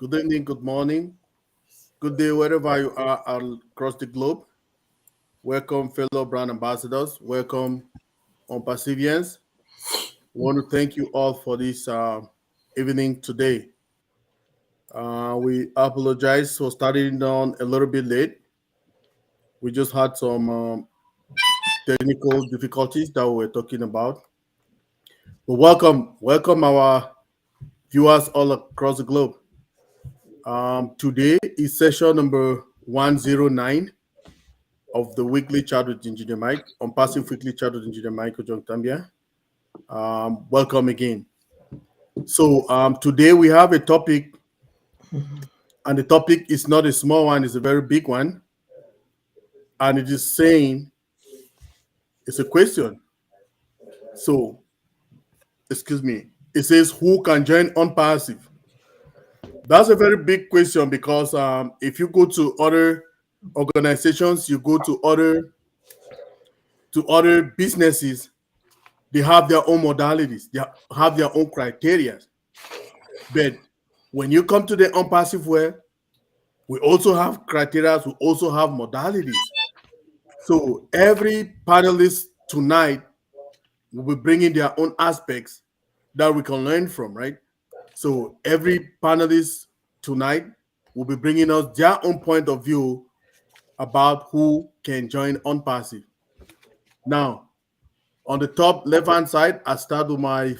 good evening, good morning, good day, wherever you are across the globe. Welcome, fellow brand ambassadors. Welcome, ONPASSIVIans. We want to thank you all for this evening today. We apologize for starting down a little bit late. We just had some technical difficulties that we were talking about. But welcome our viewers all across the globe. Today is session number 109 of the weekly chat with Engineer Mike, on passive weekly chat with Engineer Mike OJONGTAMBIA. Welcome again. So today we have a topic, and the topic is not a small one, it's a very big one. And it is saying, it's a question. So, excuse me, it says, who can join on passive? That's a very big question because if you go to other organizations, you go to other businesses, they have their own modalities, they have their own criteria. But when you come to the ONPASSIVE way, we also have criteria, we also have modalities. So every panelist tonight will be bringing their own aspects that we can learn from, right? So every panelist tonight will be bringing us their own point of view about who can join ONPASSIVE. Now, on the top left-hand side, I start with my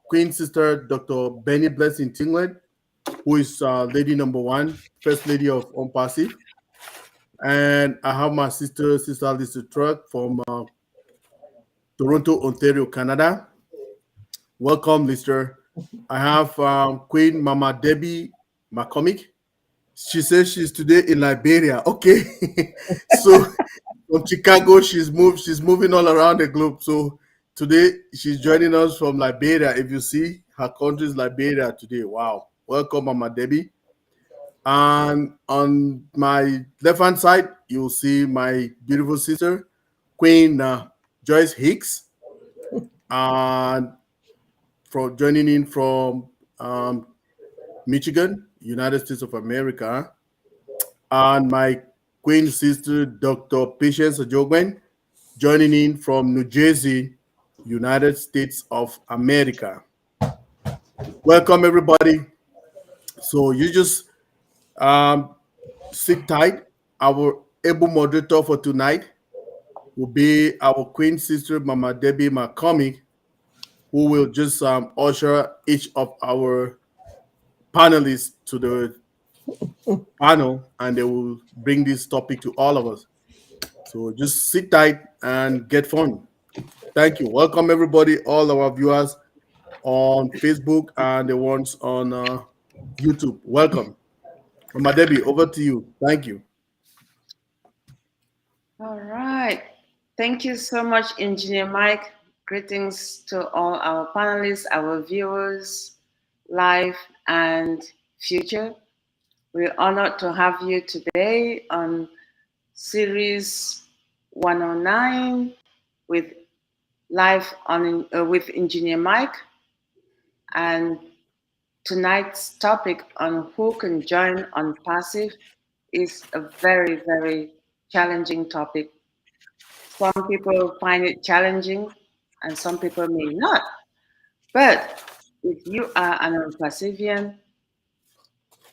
queen sister, Dr. Benny Blessing Tinglet, who is lady number one, first lady of ONPASSIVE. And I have my sister Lisa Truck from Toronto, Ontario, Canada. Welcome, Lister. I have Queen Mama Debbie McCormick. She says she's today in Liberia. Okay. So from Chicago, she's moving all around the globe. So today she's joining us from Liberia. If you see, her country is Liberia today. Wow. Welcome, Mama Debbie. And on my left hand side, you'll see my beautiful sister, Queen Joyce Hicks, and from joining in from Michigan, United States of America, and my Queen sister, Dr. Patience Ojogwen, joining in from New Jersey, United States of America. Welcome, everybody. So you just sit tight. Our able moderator for tonight will be our Queen sister, Mama Debbie McCormick, who will just usher each of our panelists to the panel, and they will bring this topic to all of us. So just sit tight and get fun. Thank you. Welcome, everybody, all our viewers on Facebook and the ones on YouTube. Welcome. Mama Debbie, over to you. Thank you. All right. Thank you so much, Engineer Mike. Greetings to all our panelists, our viewers, live and future. We're honored to have you today on Series 109 with live on with Engineer Mike. And tonight's topic on who can join ONPASSIVE is a very, very challenging topic. Some people find it challenging and some people may not. But if you are an ONPASSIVian,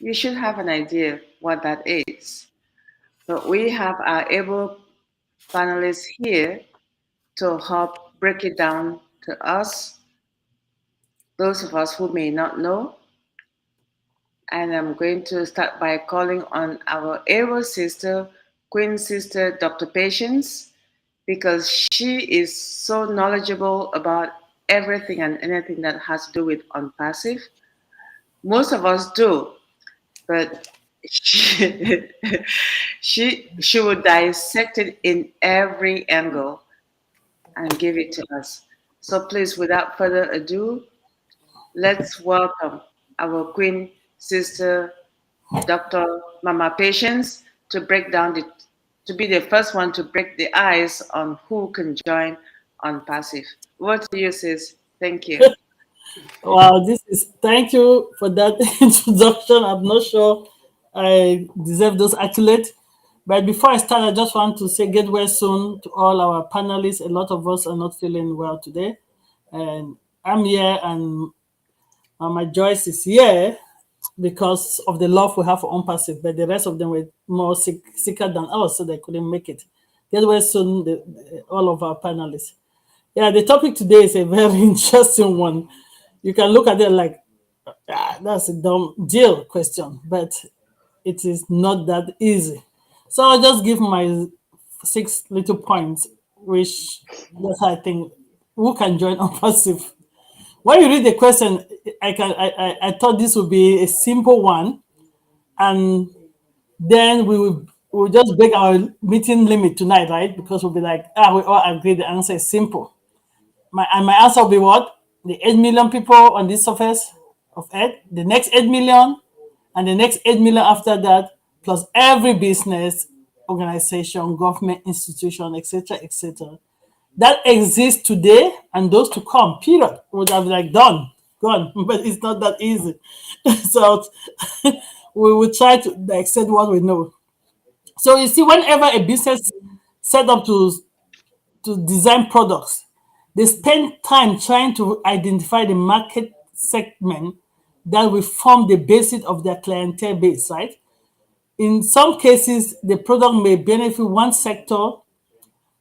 you should have an idea what that is. But we have our able panelists here to help break it down to us, those of us who may not know. And I'm going to start by calling on our able sister, Queen Sister Dr. Patience, because she is so knowledgeable about everything and anything that has to do with ONPASSIVE. Most of us do, but she, she would dissect it in every angle and give it to us. So please, without further ado, let's welcome our Queen Sister, Dr. Mama Patience, to break down to be the first one to break the ice on who can join ONPASSIVE. Over to you, sis. Thank you. Wow, thank you for that introduction. I'm not sure I deserve those accolades. But before I start, I just want to say get well soon to all our panelists. A lot of us are not feeling well today. And I'm here, and my Joyce is here because of the love we have for ONPASSIVE, but the rest of them were more sicker than us, so they couldn't make it. Get well soon, all of our panelists. Yeah, the topic today is a very interesting one. You can look at it like, that's a dumb deal question, but it is not that easy. So I'll just give my 6 little points, which that's how I think who can join ONPASSIVE. When you read the question, I thought this would be a simple one, and then we'll just break our meeting limit tonight, right? Because we'll be like, we all agree the answer is simple. My answer will be what? The 8 million people on this surface of Earth, the next 8 million, and the next 8 million after that, plus every business, organization, government institution, etc., etc., that exists today and those to come, period, would have like gone, but it's not that easy. So we will try to extend what we know. So you see, whenever a business set up to design products, they spend time trying to identify the market segment that will form the basis of their clientele base, right? In some cases, the product may benefit one sector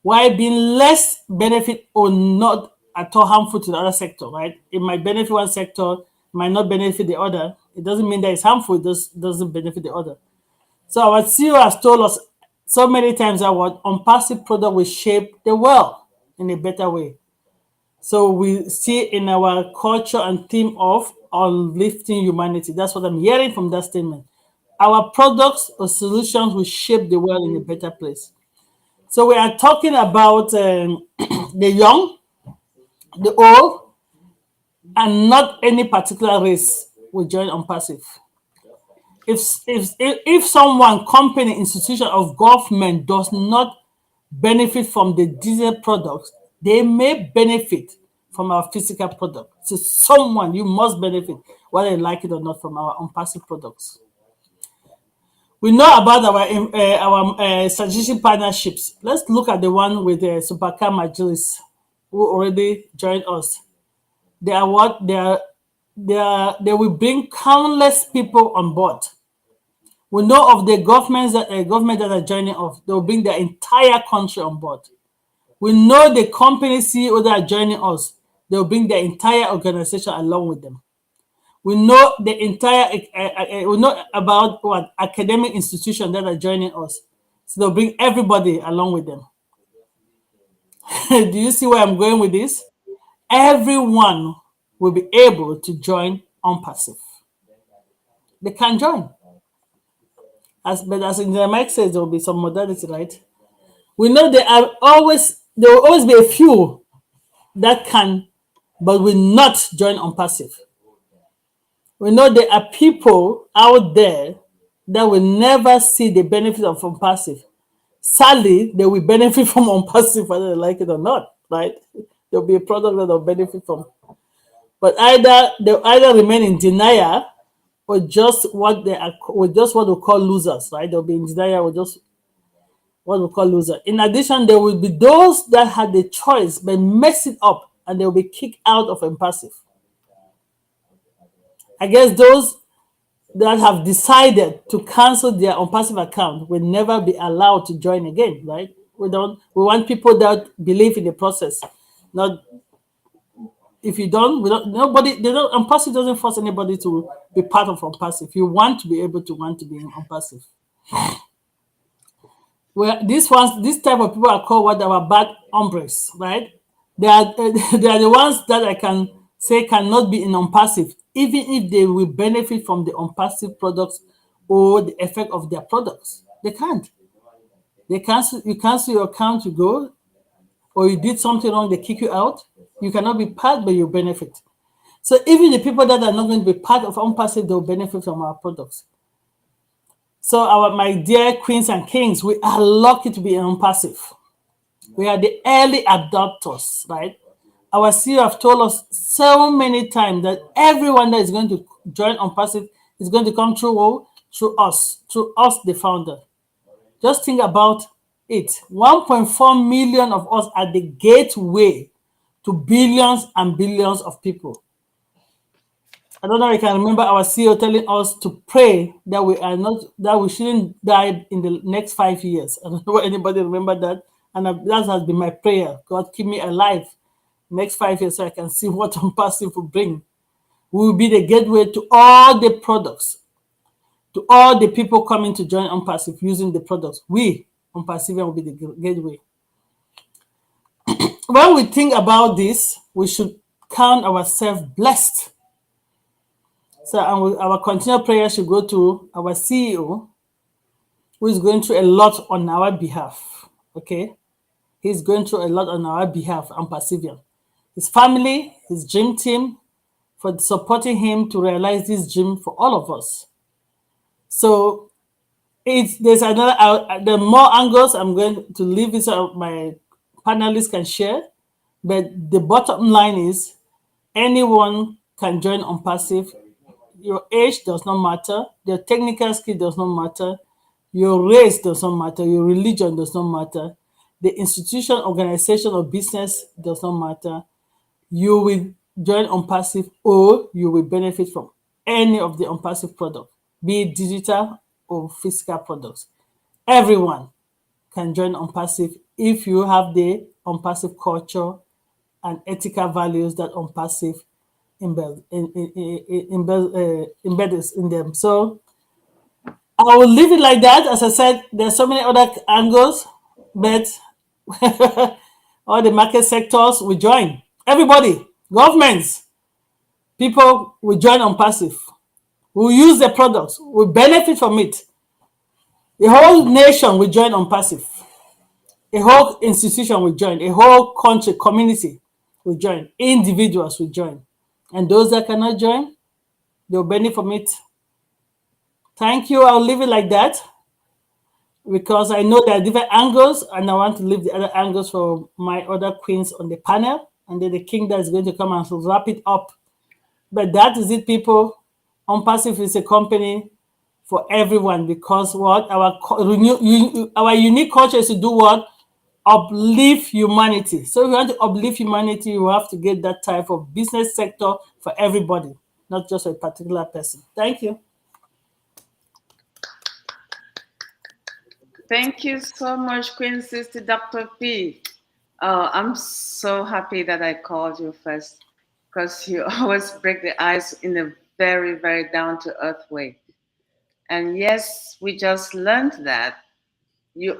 while being less benefit or not at all harmful to the other sector, right? It might benefit one sector, might not benefit the other. It doesn't mean that it's harmful, it just doesn't benefit the other. So our CEO has told us so many times that what ONPASSIVE product will shape the world in a better way. So we see in our culture and theme of uplifting humanity. That's what I'm hearing from that statement. Our products or solutions will shape the world in a better place. So we are talking about the young, the old, and not any particular race will join ONPASSIVE. If someone, company, institution of government does not benefit from the digital products, they may benefit from our physical product. So someone, you must benefit, whether you like it or not, from our ONPASSIVE products. We know about our strategic partnerships. Let's look at the one with Supercar Majalis, who already joined us. They are what they will bring countless people on board. We know of the government that are joining us. They will bring their entire country on board. We know the company CEO that are joining us. They will bring their entire organization along with them. We know the entire. We know about what academic institutions that are joining us. So they'll bring everybody along with them. Do you see where I'm going with this? Everyone will be able to join ONPASSIVE. They can join. But as Mike says, there will be some modality, right? We know there will always be a few that can, but will not join ONPASSIVE. We know there are people out there that will never see the benefit of ONPASSIVE. Sadly, they will benefit from ONPASSIVE whether they like it or not, right? There'll be a product that they'll benefit from. But they'll either remain in denial or just what we call losers, right? They'll be in denial or just what we call loser. In addition, there will be those that had the choice but mess it up and they will be kicked out of ONPASSIVE. I guess those that have decided to cancel their ONPASSIVE account will never be allowed to join again, right? We want people that believe in the process. Not if you don't, ONPASSIVE doesn't force anybody to be part of ONPASSIVE. You want to be able to be in ONPASSIVE. Well, this type of people are called what our bad hombres, right? They are the ones that I can say cannot be in ONPASSIVE, even if they will benefit from the ONPASSIVE products or the effect of their products. They can't. You cancel your account, you go, or you did something wrong, they kick you out. You cannot be part, but you benefit. So even the people that are not going to be part of ONPASSIVE, they'll benefit from our products. So my dear queens and kings, we are lucky to be in ONPASSIVE. We are the early adopters, right? Our CEO have told us so many times that everyone that is going to join ONPASSIVE is going to come through us, the founder. Just think about it. 1.4 million of us are the gateway to billions and billions of people. I don't know if you can remember our CEO telling us to pray that we shouldn't die in the next 5 years. I don't know if anybody remember that. And that has been my prayer. God, keep me alive next 5 years so I can see what ONPASSIVE will bring. We will be the gateway to all the products, to all the people coming to join ONPASSIVE using the products. We, ONPASSIVE, will be the gateway. When we think about this, we should count ourselves blessed. So our continual prayer should go to our CEO, who is going through a lot on our behalf. Okay? He's going through a lot on our behalf, ONPASSIVE. His family, his dream team, for supporting him to realize this dream for all of us. So there's another, there are more angles I'm going to leave this so my panelists can share. But the bottom line is anyone can join ONPASSIVE. Your age does not matter. Your technical skill does not matter. Your race does not matter. Your religion does not matter. The institution, organization, or business does not matter. You will join ONPASSIVE or you will benefit from any of the ONPASSIVE products, be it digital or physical products. Everyone can join ONPASSIVE if you have the ONPASSIVE culture and ethical values that ONPASSIVE embeds in them. So I will leave it like that. As I said, there's so many other angles, but all the market sectors will join. Everybody, governments, people will join ONPASSIVE. Will use the products, will benefit from it. The whole nation will join ONPASSIVE. A whole institution will join. A whole country, community will join. Individuals will join. And those that cannot join, they'll benefit from it. Thank you. I'll leave it like that because I know there are different angles and I want to leave the other angles for my other queens on the panel. And then the king that is going to come and wrap it up. But that is it, people. ONPASSIVE is a company for everyone because what our unique culture is to do what? Uplift humanity. So if you want to uplift humanity, you have to get that type of business sector for everybody, not just a particular person. Thank you. Thank you so much, Queen Sister Dr. P. I'm so happy that I called you first because you always break the ice in a very, very down-to-earth way. And yes, we just learned that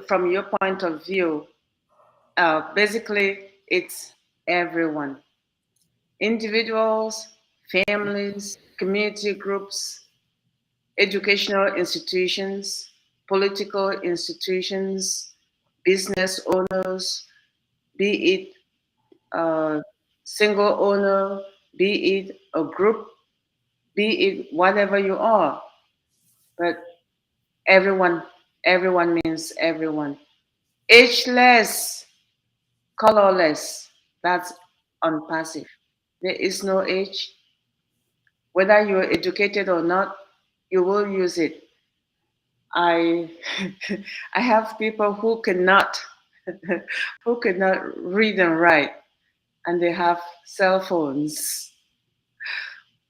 from your point of view, basically it's everyone. Individuals, families, community groups, educational institutions, political institutions, business owners, be it a single owner, be it a group, be it whatever you are. But everyone means everyone. Ageless, colorless, that's ONPASSIVE. There is no age. Whether you're educated or not, you will use it. I have people who cannot read and write, and they have cell phones.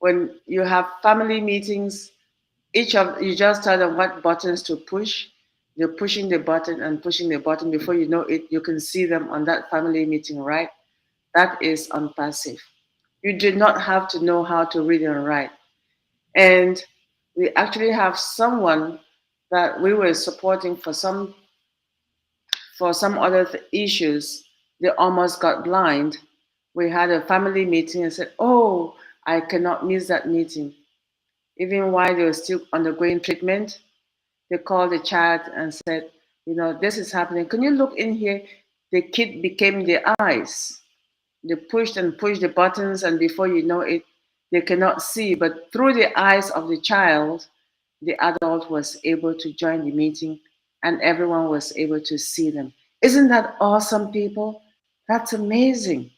When you have family meetings, you just tell them what buttons to push. They're pushing the button and pushing the button. Before you know it, you can see them on that family meeting, right? That is ONPASSIVE. You do not have to know how to read and write. And we actually have someone that we were supporting for some other issues. They almost got blind. We had a family meeting and said, oh, I cannot miss that meeting. Even while they were still undergoing treatment, they called the child and said, you know, this is happening. Can you look in here? The kid became the eyes. They pushed and pushed the buttons, and before you know it, they cannot see. But through the eyes of the child, the adult was able to join the meeting, and everyone was able to see them. Isn't that awesome, people? That's amazing.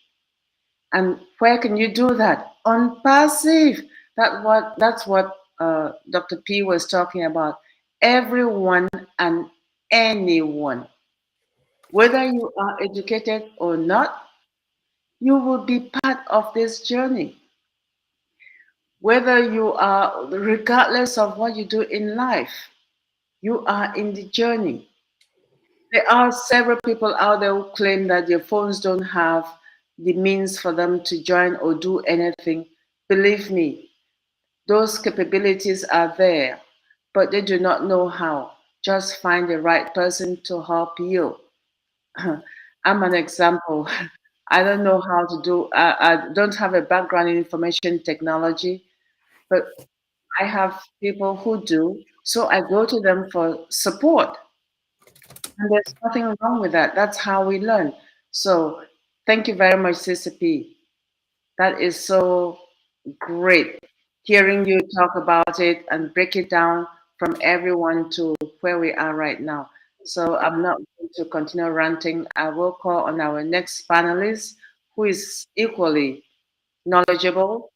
And where can you do that? On passive. That's what Dr. P was talking about. Everyone and anyone, whether you are educated or not, you will be part of this journey. Whether you are, regardless of what you do in life, you are in the journey. There are several people out there who claim that their phones don't have the means for them to join or do anything. Believe me, those capabilities are there, but they do not know how. Just find the right person to help you. I'm an example. I don't know how to do, I don't have a background in information technology, but I have people who do. So I go to them for support. And there's nothing wrong with that. That's how we learn. So thank you very much, Sister P. That is so great hearing you talk about it and break it down from everyone to where we are right now. So I'm not going to continue ranting. I will call on our next panelist who is equally knowledgeable.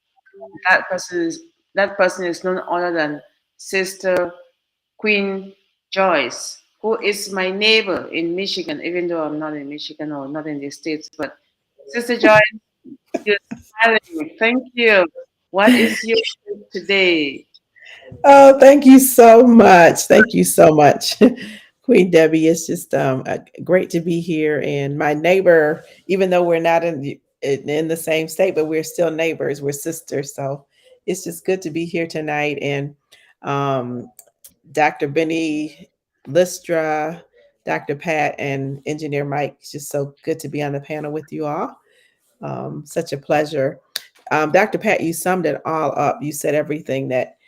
That person is none other than Sister Queen Joyce, who is my neighbor in Michigan, even though I'm not in Michigan or not in the States. But Sister Joyce, you're smiling. Thank you. What is your tip today? Oh, thank you so much. Thank you so much. Queen Debbie, it's just great to be here. And my neighbor, even though we're not in the same state, but we're still neighbors, we're sisters. So it's just good to be here tonight. And um, Dr. Benny Listra, Dr. Pat, and Engineer Mike, it's just so good to be on the panel with you all. Such a pleasure. Dr. Pat, you summed it all up. You said everything that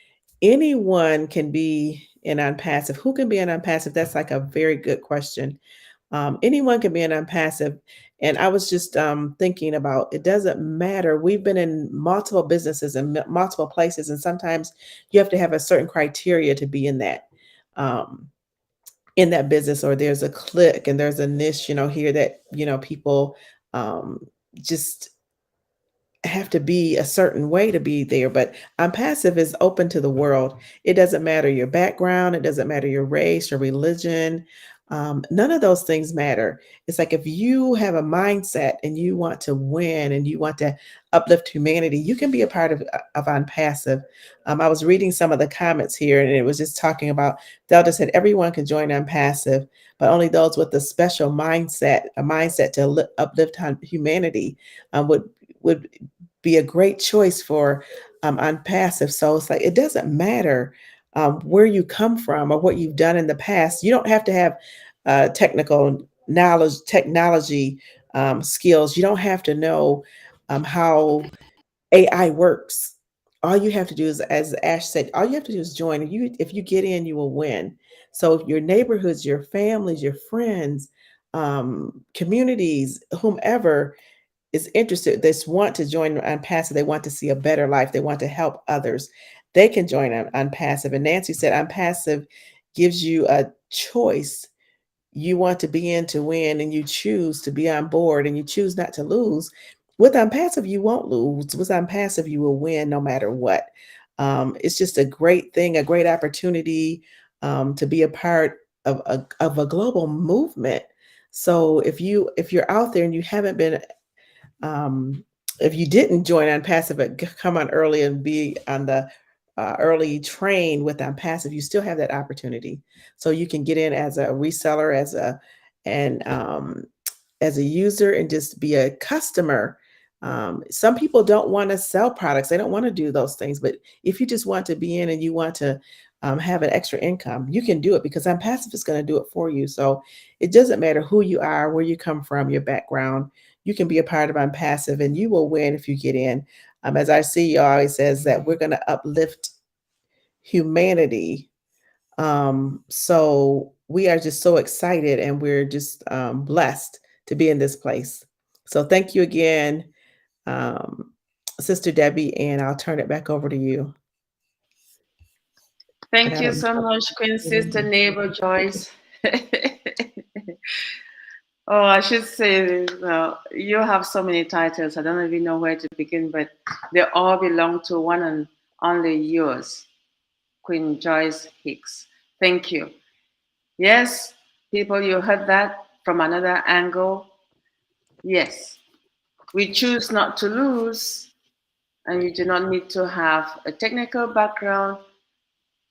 anyone can be an unpassive. Who can be an unpassive? That's like a very good question. Anyone can be an unpassive. And I was just thinking about it doesn't matter. We've been in multiple businesses and multiple places, and sometimes you have to have a certain criteria to be um, in that business, or there's a clique and there's a niche, here that people just have to be a certain way to be there. But passive is open to the world. It doesn't matter your background. It doesn't matter your race, your religion. None of those things matter. It's like if you have a mindset and you want to win and you want to uplift humanity, you can be a part of Unpassive. I was reading some of the comments here, and it was just talking about Delta said everyone can join Unpassive, but only those with a special mindset, a mindset to uplift humanity, would be a great choice for Unpassive. So it's like it doesn't matter where you come from or what you've done in the past. You don't have to have technical knowledge, technology skills. You don't have to know how AI works. All you have to do is, as Ash said, all you have to do is join. If you get in, you will win. So your neighborhoods, your families, your friends, communities, whomever is interested, they want to join Unpassive, they want to see a better life, they want to help others, they can join Unpassive. And Nancy said Unpassive gives you a choice. You want to be in to win, and you choose to be on board, and you choose not to lose. With Unpassive, you won't lose. With Unpassive, you will win no matter what. It's just a great thing, a great opportunity to be a part of a global movement. So if you're out there and you haven't been if you didn't join Unpassive, but come on early and be on the early train with Unpassive, you still have that opportunity. So you can get in as a reseller, as a user, and just be a customer. Some people don't want to sell products; they don't want to do those things. But if you just want to be in and you want to have an extra income, you can do it because Unpassive is going to do it for you. So it doesn't matter who you are, where you come from, your background. You can be a part of Unpassive, and you will win if you get in. As our CEO always says, that we're going to uplift humanity. So we are just so excited, and we're just blessed to be in this place. So thank you again, Sister Debbie, and I'll turn it back over to you. Thank you so much, Queen Sister Neighbor Joyce. Oh, I should say, you have so many titles. I don't even know where to begin, but they all belong to one and only yours, Queen Joyce Hicks. Thank you. Yes, people, you heard that from another angle. Yes, we choose not to lose, and you do not need to have a technical background.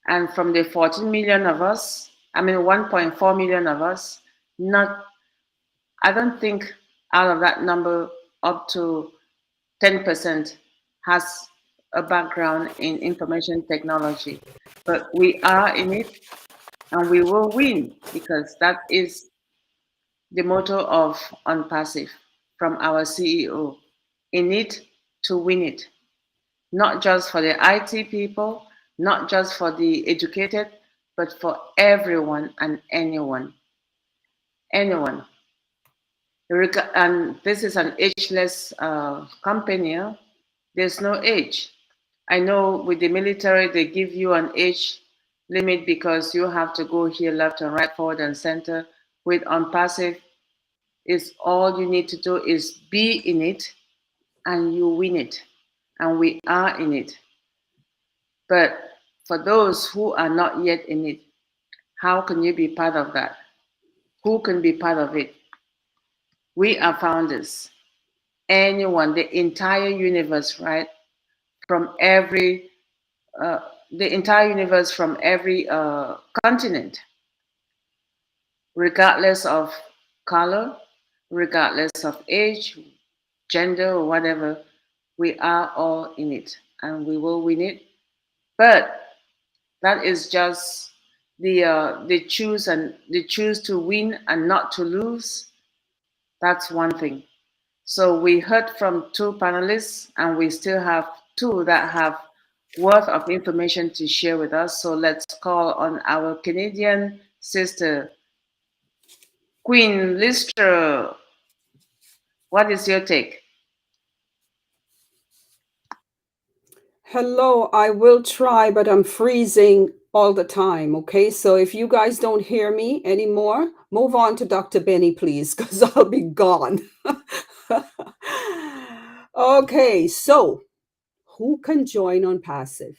And from the 14 million of us, 1.4 million of us, not, I don't think out of that number, up to 10% has a background in information technology. But we are in it and we will win because that is the motto of ONPASSIVE from our CEO. In it to win it. Not just for the IT people, not just for the educated, but for everyone and anyone. Anyone. And this is an ageless company. There's no age. I know with the military, they give you an age limit because you have to go here left and right, forward and center. With ONPASSIVE, is all you need to do is be in it and you win it. And we are in it. But for those who are not yet in it, how can you be part of that? Who can be part of it? We are founders. Anyone, the entire universe, right? From every, the entire universe from every continent, regardless of color, regardless of age, gender, or whatever, we are all in it and we will win it. But that is just the choose to win and not to lose. That's one thing. So we heard from two panelists, and we still have two that have worth of information to share with us. So let's call on our Canadian sister, Queen Lister. What is your take? Hello, I will try, but I'm freezing all the time. Okay, so if you guys don't hear me anymore, move on to Dr. Benny, please, because I'll be gone. Okay, so who can join ONPASSIVE?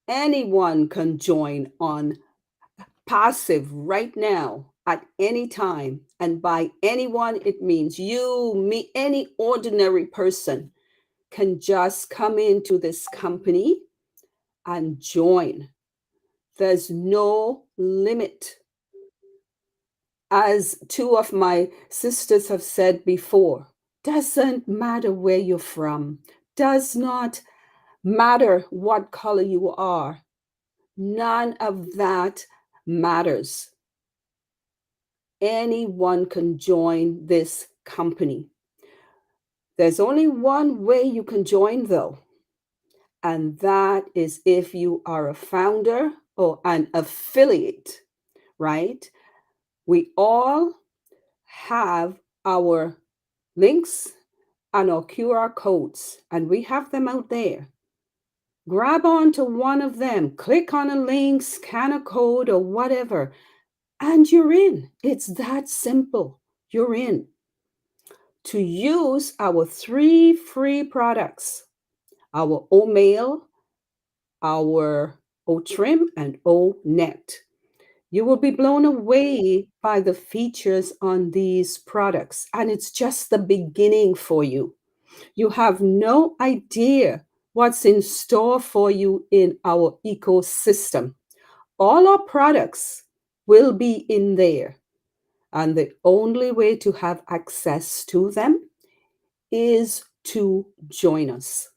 Anyone can join ONPASSIVE right now at any time. And by anyone, it means you, me, any ordinary person can just come into this company and join. There's no limit. As two of my sisters have said before, doesn't matter where you're from, does not matter what color you are. None of that matters. Anyone can join this company. There's only one way you can join, though, and that is if you are a founder or an affiliate, right? We all have our links and our QR codes, and we have them out there. Grab onto one of them, click on a link, scan a code or whatever, and you're in. It's that simple. You're in. To use our 3 free products, our OMail, our OTrim, and ONet. You will be blown away by the features on these products, and it's just the beginning for you. You have no idea what's in store for you in our ecosystem. All our products will be in there, and the only way to have access to them is to join us.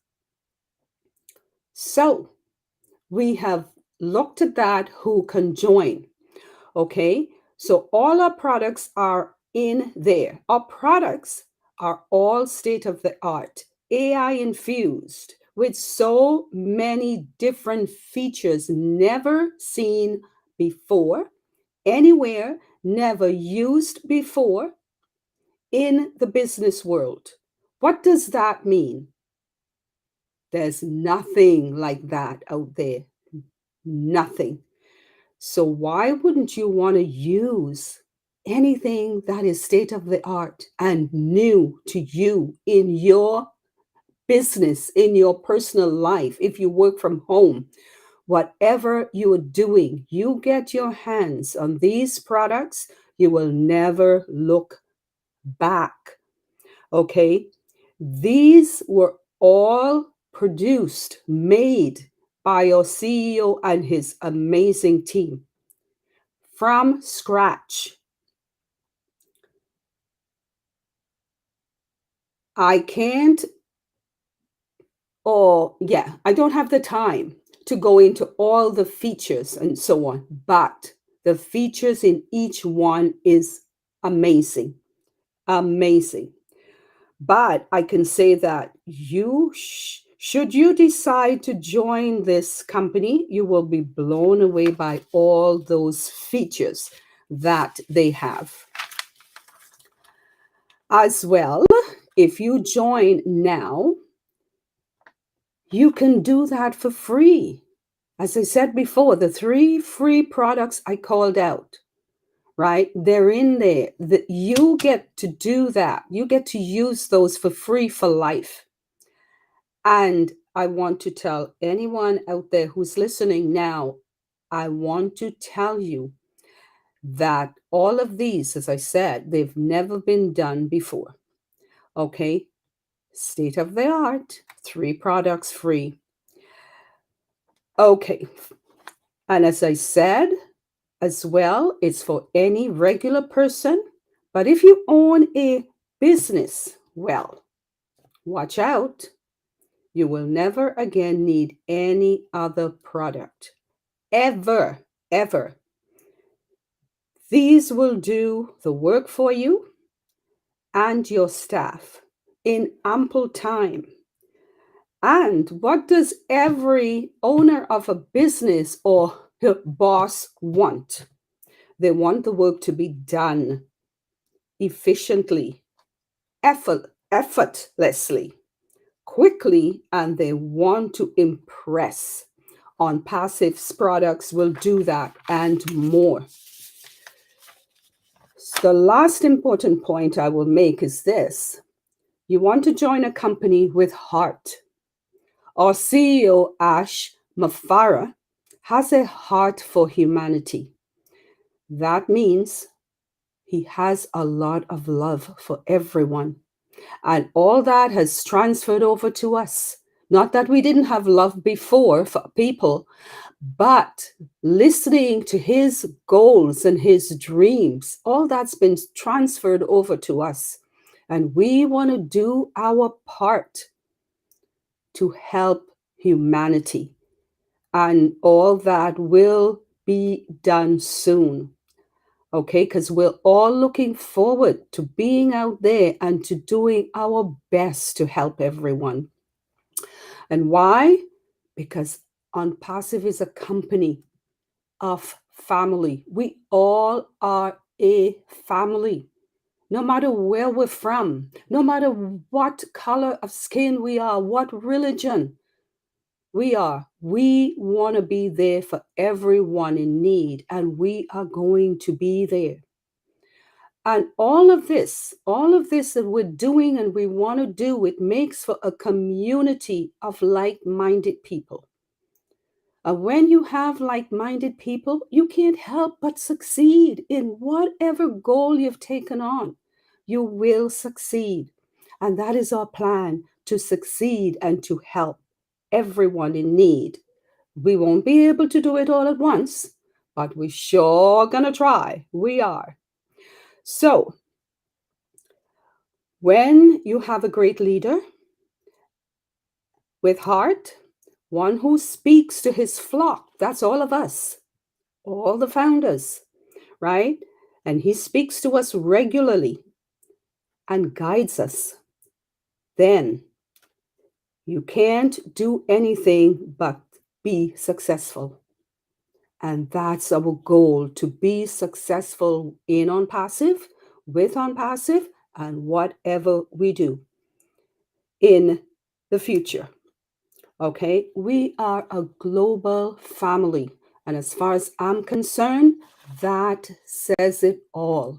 So we have looked at that, who can join. Okay, so all our products are in there. Our products are all state of the art, AI infused, with so many different features never seen before, anywhere, never used before in the business world. What does that mean? There's nothing like that out there. Nothing. So why wouldn't you want to use anything that is state of the art and new to you in your business, in your personal life, if you work from home, whatever you are doing, you get your hands on these products, you will never look back. Okay? These were all produced, made by your CEO and his amazing team from scratch. I can't, I don't have the time to go into all the features and so on, but the features in each one is amazing, amazing. But I can say that should you decide to join this company, you will be blown away by all those features that they have. As well, if you join now, you can do that for free. As I said before, the 3 free products I called out, right? They're in there. You get to do that. You get to use those for free for life. And I want to tell anyone out there who's listening now, I want to tell you that all of these, as I said, they've never been done before. Okay? State of the art, 3 products free. Okay. And as I said, as well, it's for any regular person. But if you own a business, well, watch out. You will never again need any other product. Ever, ever. These will do the work for you and your staff in ample time. And what does every owner of a business or boss want? They want the work to be done efficiently, effortlessly, quickly, and they want to impress. ONPASSIVE's products will do that and more. The last important point I will make is this. You want to join a company with heart. Our CEO, Ash Mafara, has a heart for humanity. That means he has a lot of love for everyone. And all that has transferred over to us. Not that we didn't have love before for people, but listening to his goals and his dreams, all that's been transferred over to us. And we want to do our part to help humanity. And all that will be done soon. Okay, because we're all looking forward to being out there and to doing our best to help everyone. And why? Because ONPASSIVE is a company of family. We all are a family. No matter where we're from, no matter what color of skin we are, what religion we are, we want to be there for everyone in need, and we are going to be there. And all of this that we're doing and we want to do, it makes for a community of like-minded people. And when you have like-minded people, you can't help but succeed in whatever goal you've taken on. You will succeed. And that is our plan, to succeed and to help everyone in need. We won't be able to do it all at once, but we're sure gonna try. We are. So, when you have a great leader with heart, one who speaks to his flock, that's all of us, all the founders, right? And he speaks to us regularly and guides us, then you can't do anything but be successful. And that's our goal, to be successful in ONPASSIVE, with ONPASSIVE, and whatever we do in the future. Okay, we are a global family. And as far as I'm concerned, that says it all.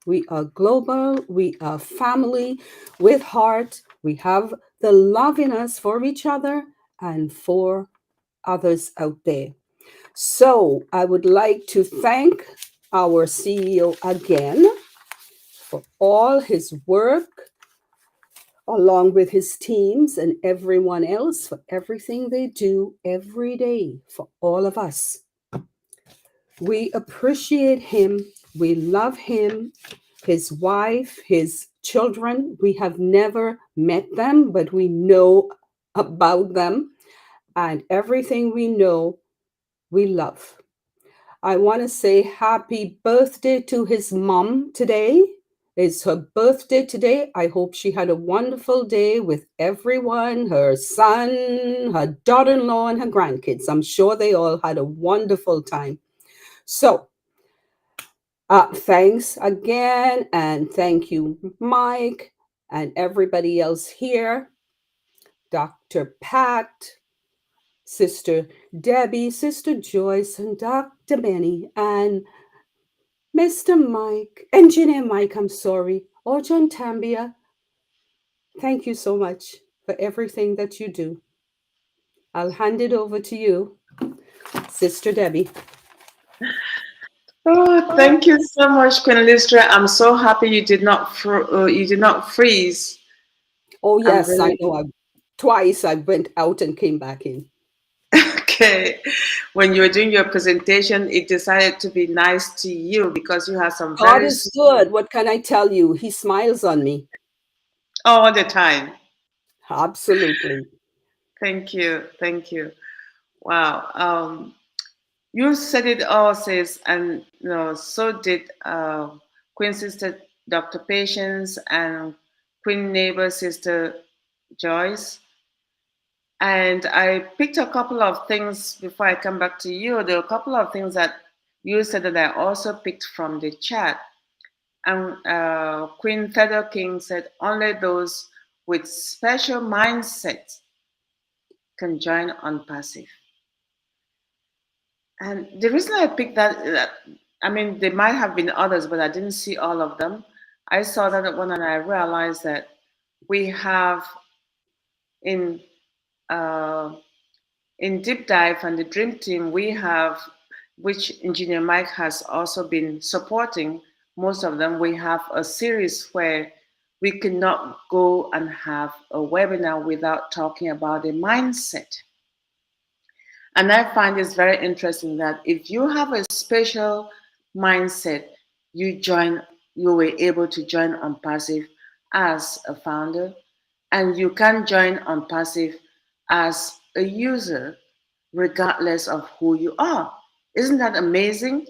We are global. We are family with heart. We have the love in us for each other and for others out there. So I would like to thank our CEO again for all his work, along with his teams and everyone else for everything they do every day for all of us. We appreciate him. We love him, his wife, his children. We have never met them, but we know about them. And everything we know, we love. I want to say happy birthday to his mom today. It's her birthday today. I hope she had a wonderful day with everyone, her son, her daughter-in-law, and her grandkids. I'm sure they all had a wonderful time. So, thanks again, and thank you, Mike, and everybody else here, Dr. Pat, Sister Debbie, Sister Joyce, and Dr. Benny, and Mr. Mike, Engineer Mike, I'm sorry, OJONGTAMBIA. Thank you so much for everything that you do. I'll hand it over to you, Sister Debbie. Oh, thank you so much, Queen Listra. I'm so happy you did not freeze. Oh I'm yes, really I know. Twice I went out and came back in. okay. When you were doing your presentation, it decided to be nice to you because you have some God very is good. What can I tell you? He smiles on me. all the time. Absolutely. Thank you. Thank you. Wow. You said it all, sis, and so did Queen Sister Dr. Patience and Queen Neighbor Sister Joyce. And I picked a couple of things before I come back to you. There were a couple of things that you said that I also picked from the chat. And Queen Feather King said only those with special mindset can join ONPASSIVE. And the reason I picked that, I mean, there might have been others, but I didn't see all of them. I saw that one and I realized that we have in Deep Dive and the Dream Team, we have, which Engineer Mike has also been supporting, most of them, we have a series where we cannot go and have a webinar without talking about a mindset. And I find this very interesting that if you have a special mindset, you were able to join ONPASSIVE as a founder, and you can join ONPASSIVE as a user, regardless of who you are. Isn't that amazing?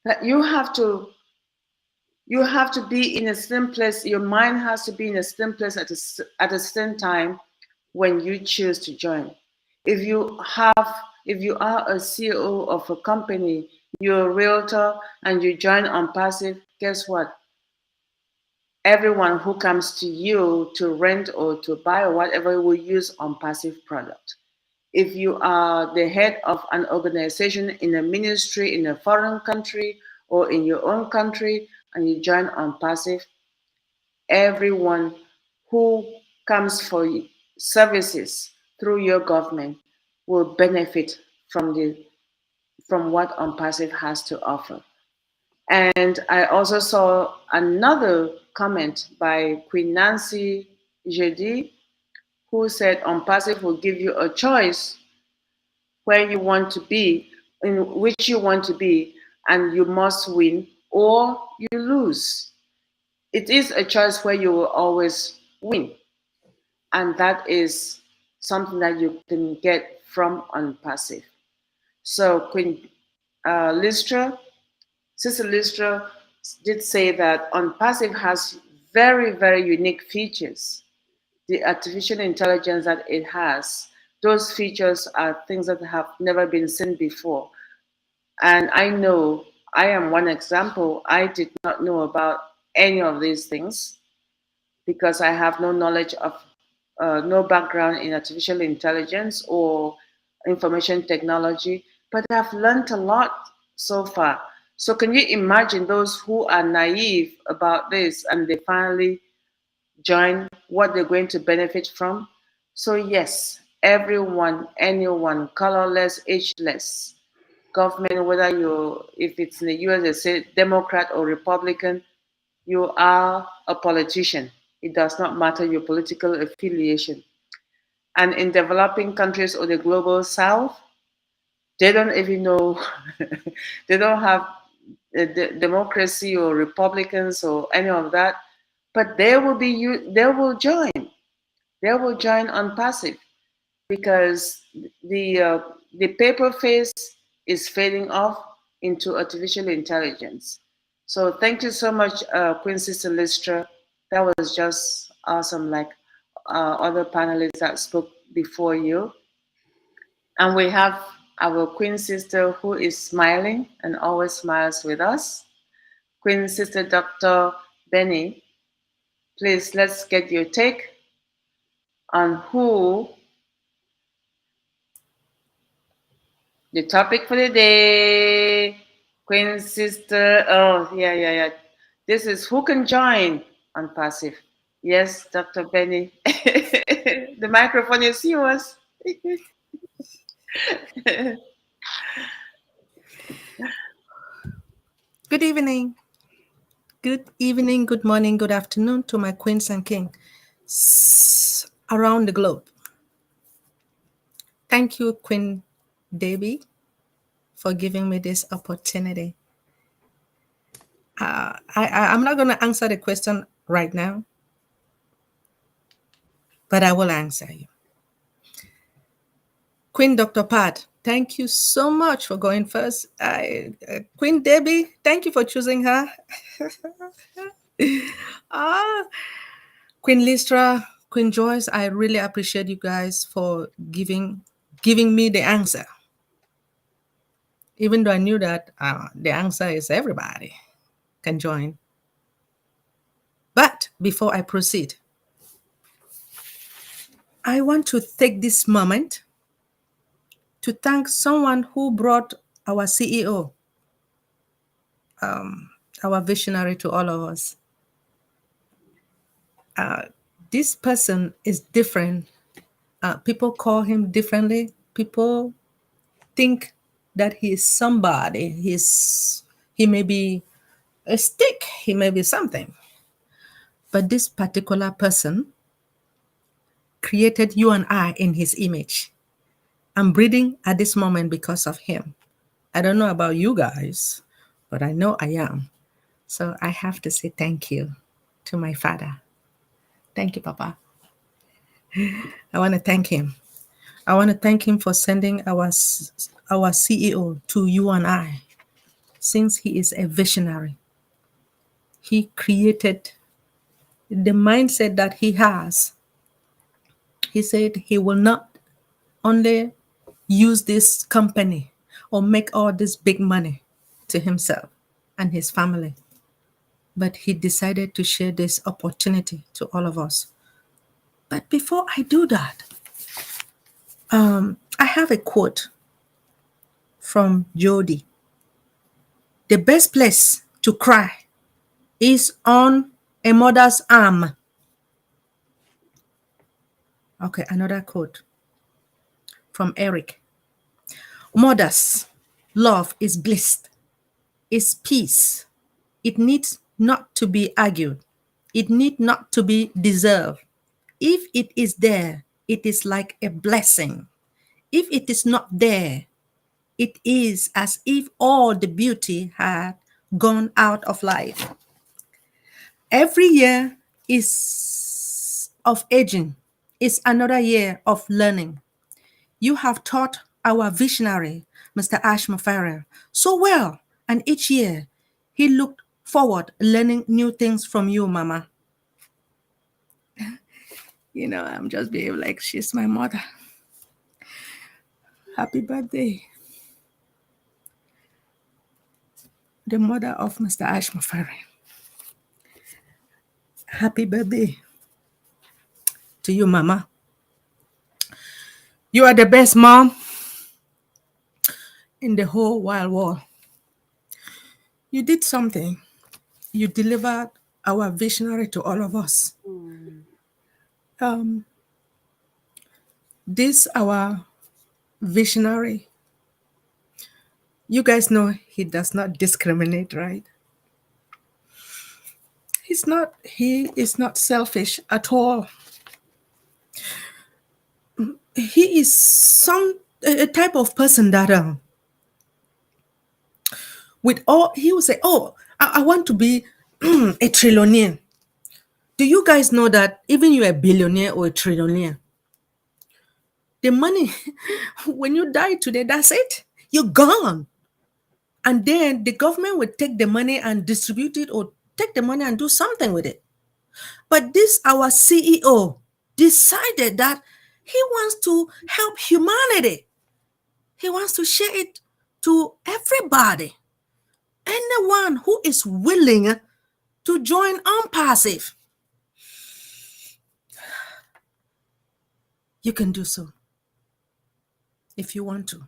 That you have to be in a certain place, your mind has to be in a certain place at a certain time when you choose to join. If you are a CEO of a company, you're a realtor, and you join ONPASSIVE, guess what? Everyone who comes to you to rent or to buy or whatever will use ONPASSIVE product. If you are the head of an organization in a ministry in a foreign country or in your own country and you join ONPASSIVE, everyone who comes for services through your government will benefit from what ONPASSIVE has to offer. And I also saw another comment by Queen Nancy Jeudi, who said ONPASSIVE will give you a choice where you want to be, in which you want to be, and you must win or you lose. It is a choice where you will always win. And that is something that you can get from ONPASSIVE. So Queen Listra, Sister Listra did say that ONPASSIVE has very, very unique features. The artificial intelligence that it has, those features are things that have never been seen before. And I know I am one example. I did not know about any of these things because I have no knowledge of, no background in artificial intelligence or information technology, but I've learned a lot so far. So can you imagine those who are naive about this and they finally join, what they're going to benefit from? So yes, everyone, anyone, colorless, ageless, government, whether if it's in the US, they say Democrat or Republican, you are a politician. It does not matter your political affiliation. And in developing countries or the global south, they don't even know, they don't have democracy or Republicans or any of that, but they will join. They will join on passive because the paper face is fading off into artificial intelligence. So thank you so much, Queen Sister Listra. That was just awesome, like other panelists that spoke before you. And we have our Queen Sister who is smiling and always smiles with us. Queen Sister Dr. Benny, please let's get your take on who the topic for the day. Queen Sister, oh, yeah. This is who can join on passive. Yes, Dr. Benny. The microphone is yours. Good evening. Good evening, good morning, good afternoon to my queens and kings around the globe. Thank you, Queen Debbie, for giving me this opportunity. I'm not going to answer the question right now, but I will answer you. Queen Dr. Pat, thank you so much for going first. Queen Debbie, thank you for choosing her. Queen Listra, Queen Joyce, I really appreciate you guys for giving me the answer. Even though I knew that the answer is everybody can join. But before I proceed, I want to take this moment to thank someone who brought our CEO, our visionary, to all of us. This person is different. People call him differently. People think that he is somebody. He may be a stick. He may be something. But this particular person created you and I in his image. I'm breathing at this moment because of him. I don't know about you guys, but I know I am. So I have to say thank you to my father. Thank you, Papa. I want to thank him. I want to thank him for sending our CEO to you and I, since he is a visionary. He created the mindset that he has. He said he will not only use this company or make all this big money to himself and his family, but he decided to share this opportunity to all of us. But before I do that, I have a quote from Jody. The best place to cry is on a mother's arm. Okay, another quote from Eric. Mothers, love is bliss, is peace. It needs not to be argued. It need not to be deserved. If it is there, it is like a blessing. If it is not there, it is as if all the beauty had gone out of life. Every year is of aging is another year of learning. You have taught our visionary, Mr. Ashma Farrell, so well, and each year he looked forward learning new things from you, Mama. You know, I'm just being like, she's my mother. Happy birthday. The mother of Mr. Ashma Farrell. Happy birthday to you, Mama. You are the best mom in the whole wide world. You did something. You delivered our visionary to all of us. Um, this our visionary. You guys know he does not discriminate, right? He is not selfish at all. He is a type of person that with all he will say, oh, I want to be a trillionaire. Do you guys know that even you're a billionaire or a trillionaire, the money, when you die today, that's it. You're gone. And then the government would take the money and distribute it or take the money and do something with it. But this, our CEO, decided that he wants to help humanity. He wants to share it to everybody. Anyone who is willing to join ONPASSIVE, you can do so if you want to.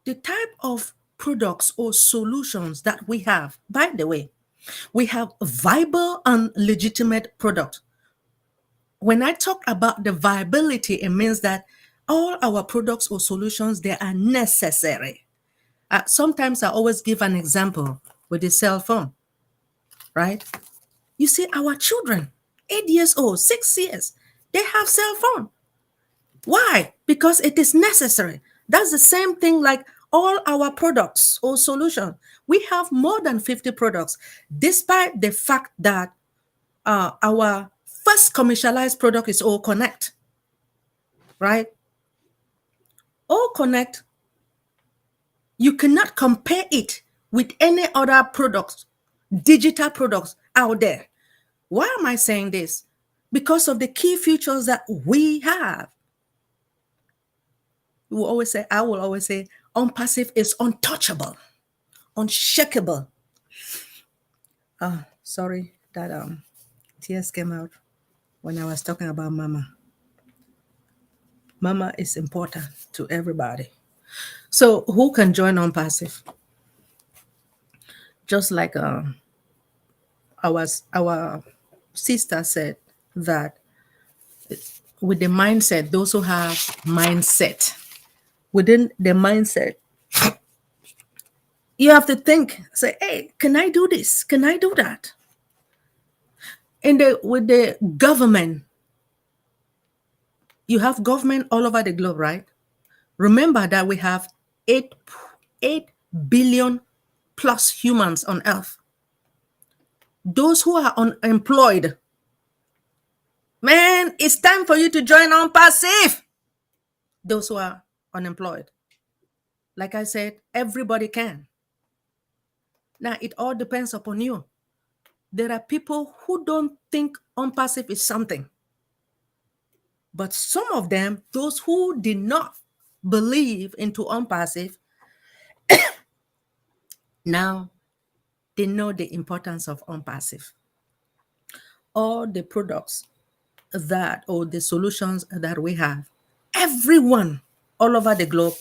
The type of products or solutions that we have, by the way, we have viable and legitimate products. When I talk about the viability, it means that all our products or solutions, they are necessary. Sometimes I always give an example with the cell phone, right? You see, our children, 8 years old, 6 years, they have cell phone. Why? Because it is necessary. That's the same thing like all our products or solutions. We have more than 50 products, despite the fact that our first commercialized product is All Connect, right? All Connect, you cannot compare it with any other products, digital products out there. Why am I saying this? Because of the key features that we have. I will always say, ONPASSIVE is untouchable, unshakable. Sorry that tears came out when I was talking about Mama. Mama is important to everybody. So who can join ONPASSIVE? Just like our sister said, that with the mindset, those who have mindset, within the mindset, you have to think, say, hey, can I do this? Can I do that? With the government, you have government all over the globe, right? Remember that we have 8 billion plus humans on earth. Those who are unemployed, man, it's time for you to join ONPASSIVE. Those who are unemployed. Like I said, everybody can. Now, it all depends upon you. There are people who don't think ONPASSIVE is something. But some of them, those who did not believe into ONPASSIVE, now they know the importance of ONPASSIVE. All the products that, or the solutions that we have, everyone all over the globe,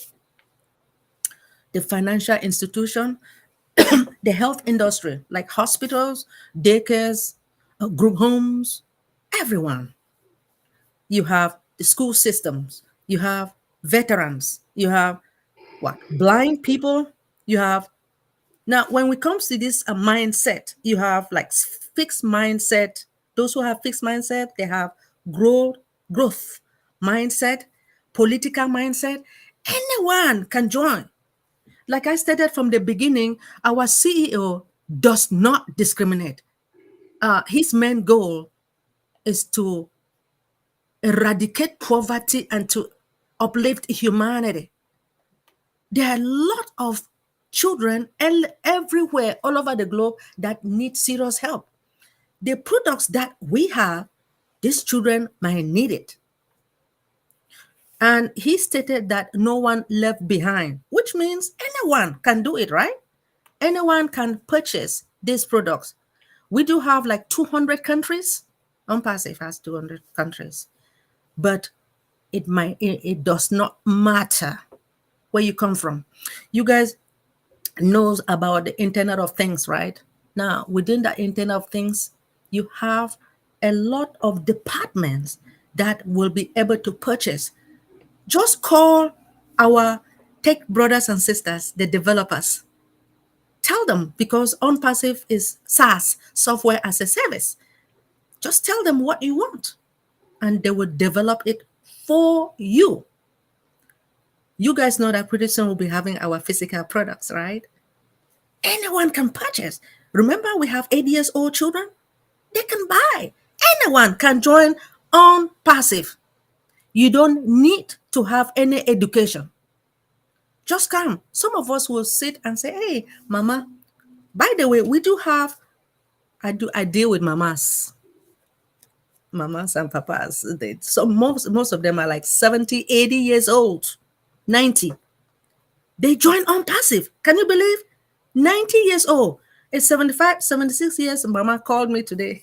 the financial institution, the health industry, like hospitals, daycares, group homes, everyone. You have the school systems, you have veterans, you have blind people, you have. Now, when it comes to this mindset, you have like fixed mindset. Those who have fixed mindset, they have growth mindset, political mindset. Anyone can join. Like I stated from the beginning, our CEO does not discriminate. His main goal is to eradicate poverty and to uplift humanity. There are a lot of children everywhere, all over the globe, that need serious help. The products that we have, these children might need it. And he stated that no one left behind, which means anyone can do it, right? Anyone can purchase these products. We do have like 200 countries. ONPASSIVE has 200 countries. But it does not matter where you come from. You guys, knows about the Internet of Things, right? Now, within the Internet of Things, you have a lot of departments that will be able to purchase. Just call our tech brothers and sisters, the developers. Tell them, because OnPassive is SaaS, software as a service. Just tell them what you want, and they will develop it for you. You guys know that pretty soon we'll be having our physical products, right? Anyone can purchase. Remember, we have 8 years old children. They can buy. Anyone can join OnPassive. You don't need to have any education. Just come. Some of us will sit and say, hey, mama, by the way, we do have, I deal with mamas and papas. So most of them are like 70, 80 years old, 90. They join OnPassive. Can you believe? 90 years old. It's 75, 76 years. Mama called me today.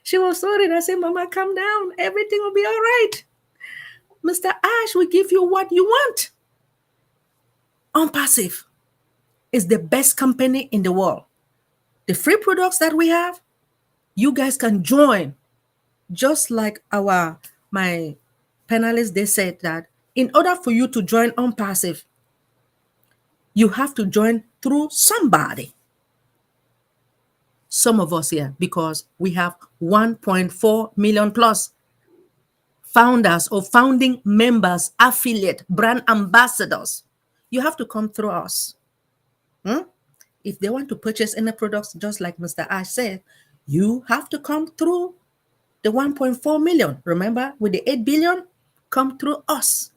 She was worried. I said, Mama, calm down. Everything will be all right. Mr. Ash will give you what you want. OnPassive is the best company in the world. The free products that we have, you guys can join. Just like my panelists, they said that in order for you to join OnPassive, you have to join through somebody. Some of us here, because we have 1.4 million plus founders or founding members, affiliate, brand ambassadors. You have to come through us. If they want to purchase any products, just like Mr. Ash said, you have to come through the 1.4 million. Remember, with the 8 billion, come through us.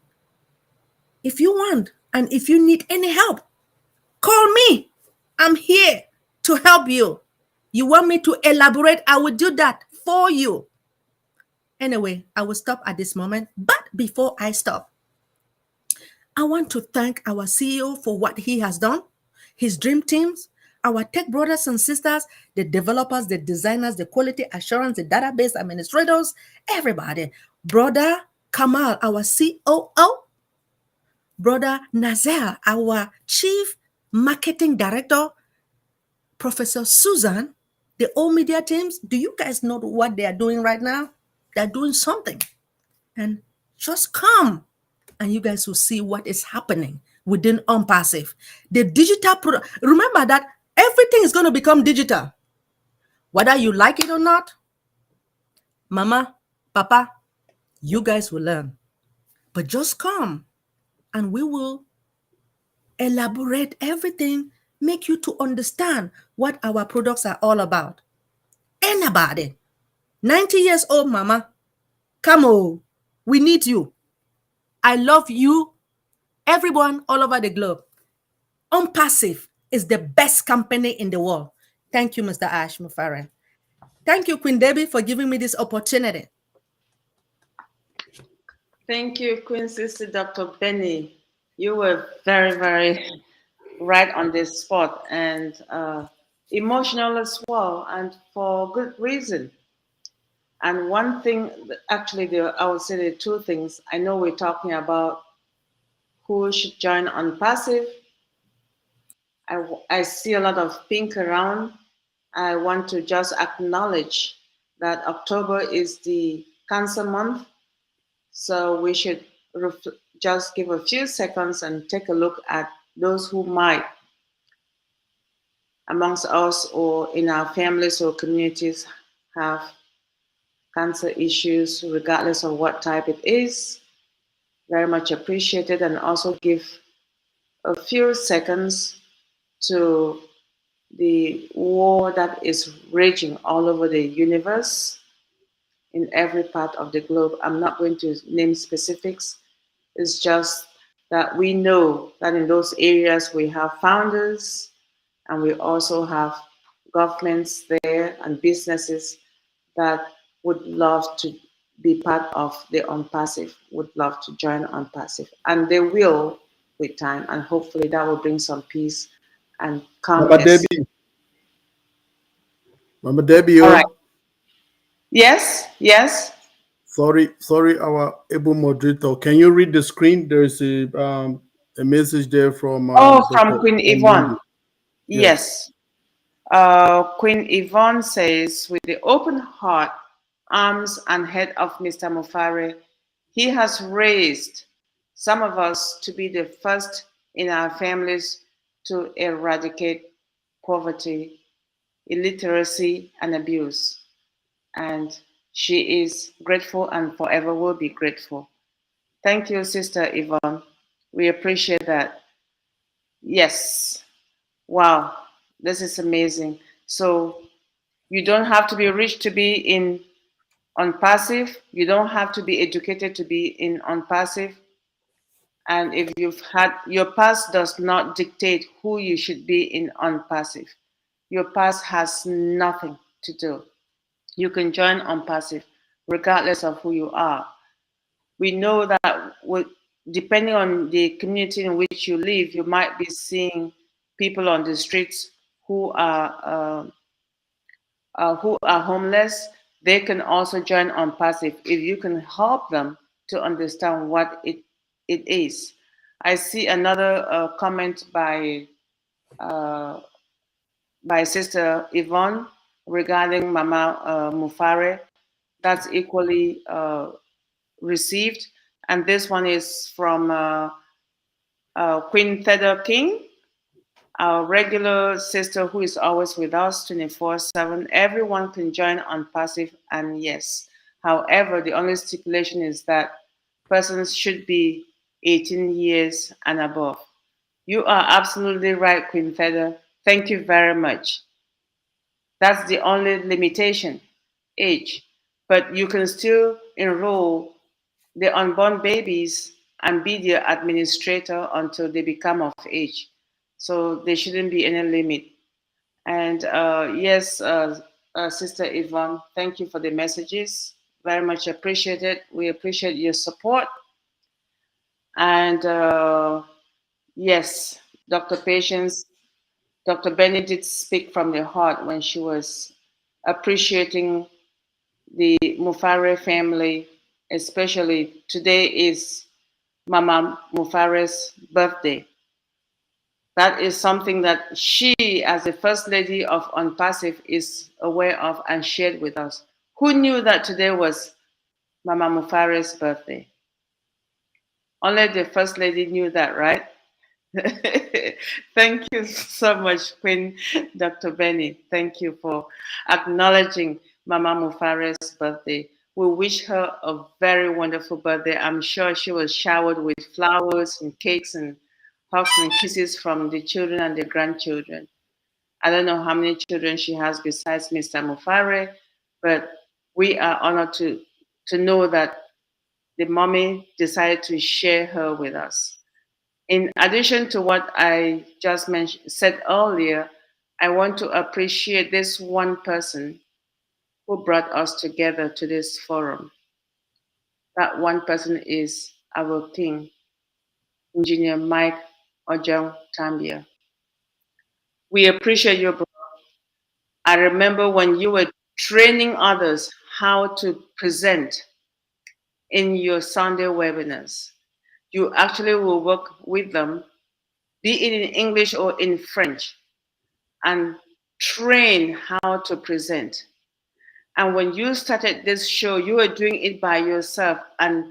If you want, and if you need any help, call me. I'm here to help you. You want me to elaborate? I will do that for you. Anyway, I will stop at this moment. But before I stop, I want to thank our CEO for what he has done, his dream teams, our tech brothers and sisters, the developers, the designers, the quality assurance, the database administrators, everybody. Brother Kamal, our COO. Brother Nazer, our chief marketing director. Professor Susan, the all media teams. Do you guys know what they are doing right now? They're doing something. And just come and you guys will see what is happening within OnPassive. The digital product. Remember that everything is going to become digital. Whether you like it or not, Mama, Papa, you guys will learn. But just come and we will elaborate everything, make you to understand what our products are all about. Anybody, 90 years old mama, come on, we need you. I love you, everyone all over the globe. OnPassive is the best company in the world. Thank you, Mr. Ash Mufareh. Thank you, Queen Debbie, for giving me this opportunity. Thank you, Queen Sister Dr. Benny. You were very, very right on this spot and emotional as well, and for good reason. And one thing, actually, I would say the two things. I know we're talking about who should join OnPassive. I see a lot of pink around. I want to just acknowledge that October is the Cancer Month. So we should just give a few seconds and take a look at those who might, amongst us or in our families or communities, have cancer issues, regardless of what type it is. Very much appreciated, and also give a few seconds to the war that is raging all over the universe in every part of the globe. I'm not going to name specifics. It's just that we know that in those areas we have founders and we also have governments there and businesses that would love to be part of the OnPassive, would love to join OnPassive. And they will with time, and hopefully that will bring some peace and calmness. Mama Debbie. All right. Yes, yes. Sorry, our able moderator. Can you read the screen? There's a message there from from Queen Yvonne. Yes. Queen Yvonne says, with the open heart, arms, and head of Mr. Mufare, he has raised some of us to be the first in our families to eradicate poverty, illiteracy, and abuse. And she is grateful and forever will be grateful. Thank you, Sister Yvonne. We appreciate that. Yes. Wow. This is amazing. So you don't have to be rich to be in ONPASSIVE. You don't have to be educated to be in ONPASSIVE. And if you've had, your past does not dictate who you should be in ONPASSIVE. Your past has nothing to do. You can join ONPASSIVE regardless of who you are. We know that depending on the community in which you live, you might be seeing people on the streets who are homeless. They can also join ONPASSIVE if you can help them to understand what it is. I see another comment by Sister Yvonne regarding Mama Mufare. That's equally received. And this one is from Queen Theda King, our regular sister who is always with us 24/7. Everyone can join ONPASSIVE, and yes. However, the only stipulation is that persons should be 18 years and above. You are absolutely right, Queen Theda. Thank you very much. That's the only limitation, age. But you can still enroll the unborn babies and be their administrator until they become of age. So there shouldn't be any limit. And yes, Sister Yvonne, thank you for the messages. Very much appreciated. We appreciate your support. And yes, Dr. Patience, Dr. Benny did speak from the heart when she was appreciating the Mufare family, especially today is Mama Mufare's birthday. That is something that she, as the First Lady of ONPASSIVE, is aware of and shared with us. Who knew that today was Mama Mufare's birthday? Only the First Lady knew that, right? Thank you so much, Queen Dr. Benny. Thank you for acknowledging Mama Mufare's birthday. We wish her a very wonderful birthday. I'm sure she was showered with flowers and cakes and hugs and kisses from the children and the grandchildren. I don't know how many children she has besides Mr. Mufare, but we are honored to know that the mommy decided to share her with us. In addition to what I just said earlier, I want to appreciate this one person who brought us together to this forum. That one person is our king, Engineer Mike OJONGTAMBIA. We appreciate you, bro. I remember when you were training others how to present in your Sunday webinars. You actually will work with them, be it in English or in French, and train how to present. And when you started this show, you were doing it by yourself and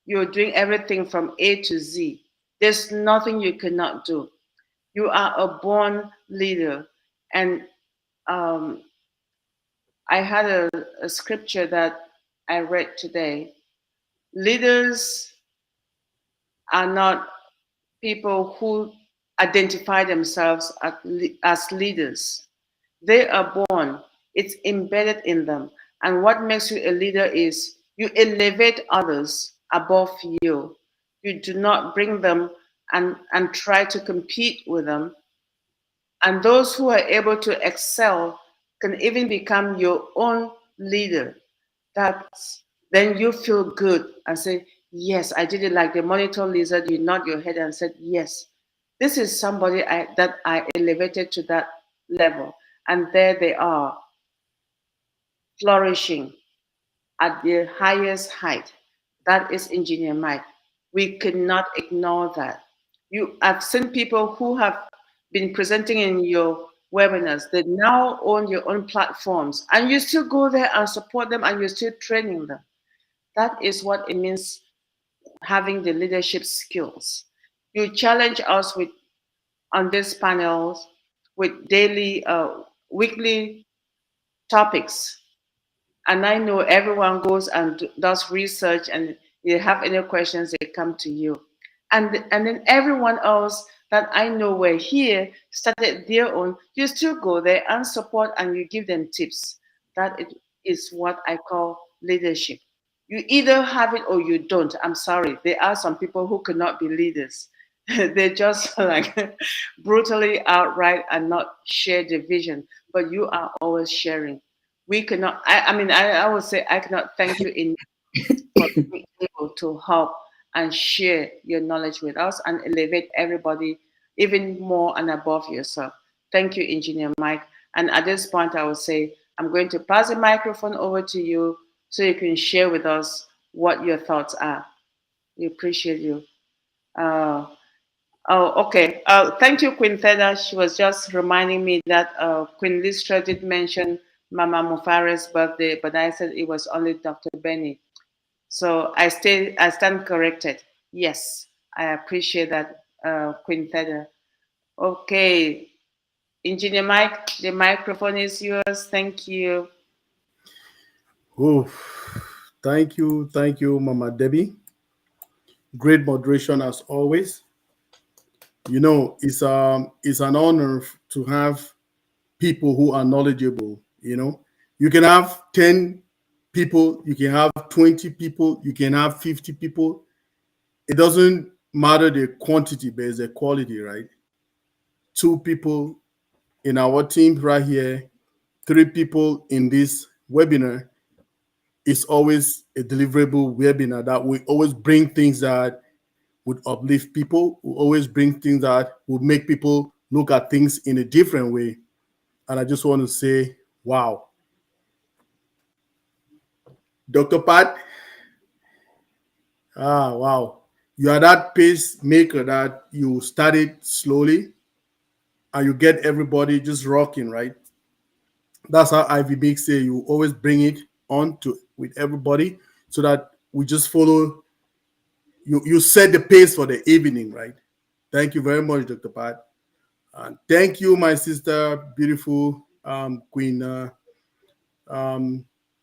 you're doing everything from A to Z. There's nothing you cannot do. You are a born leader. And I had a scripture that I read today. Leaders are not people who identify themselves as leaders. They are born, it's embedded in them. And what makes you a leader is you elevate others above you. You do not bring them and try to compete with them. And those who are able to excel can even become your own leader. Then you feel good and say, yes, I did it. Like the monitor lizard, you nod your head and said, yes, this is somebody that I elevated to that level. And there they are, flourishing at the highest height. That is Engineer Mike. We cannot ignore that. I've seen people who have been presenting in your webinars, they now own your own platforms, and you still go there and support them, and you're still training them. That is what it means having the leadership skills. You challenge us with on these panels with daily, weekly topics, and I know everyone goes and does research, and they have any questions, they come to you. And then everyone else that I know were here started their own. You still go there and support, and you give them tips. That is what I call leadership. You either have it or you don't. I'm sorry. There are some people who cannot be leaders. They just like brutally outright and not share the vision. But you are always sharing. We cannot, I would say I cannot thank you enough for being able to help and share your knowledge with us and elevate everybody even more and above yourself. Thank you, Engineer Mike. And at this point, I will say, I'm going to pass the microphone over to you so you can share with us what your thoughts are. We appreciate you. Okay. Thank you, Queen Theda. She was just reminding me that Queen Listra did mention Mama Mufare's birthday, but I said it was only Dr. Benny. So I stand corrected. Yes, I appreciate that, Queen Theda. Okay, Engineer Mike, the microphone is yours. Thank you. Oh, thank you, Mama Debbie. Great moderation as always. You know, it's an honor to have people who are knowledgeable. You know, you can have 10 people, you can have 20 people, you can have 50 people. It doesn't matter the quantity, but it's the quality, right? 2 people in our team right here, 3 people in this webinar. Is always a deliverable webinar that we always bring things that would uplift people. We always bring things that would make people look at things in a different way. And I just want to say, wow. Dr. Pat, wow. You are that pacemaker that you started slowly and you get everybody just rocking, right? That's how Ivy Big say you always bring it on to with everybody so that we just follow. You set the pace for the evening, right? Thank you very much, Dr. Pat. And thank you, my sister, beautiful Queen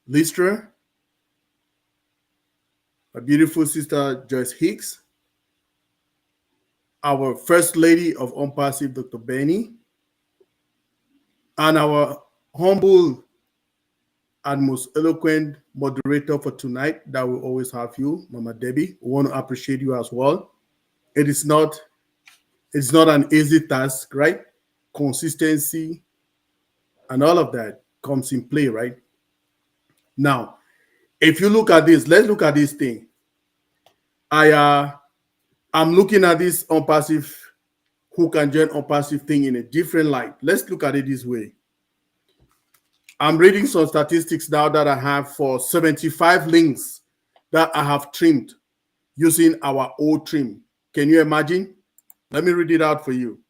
Listra, my beautiful sister, Joyce Hicks, our First Lady of ONPASSIVE, Dr. Benny, and our humble and most eloquent moderator for tonight that will always have you, Mama Debbie. We want to appreciate you as well. It's not an easy task, right? Consistency and all of that comes in play, right? Now, if you look at this, let's look at this thing. I'm looking at this ONPASSIVE, who can join ONPASSIVE thing in a different light. Let's look at it this way. I'm reading some statistics now that I have for 75 links that I have trimmed using our old trim. Can you imagine? Let me read it out for you.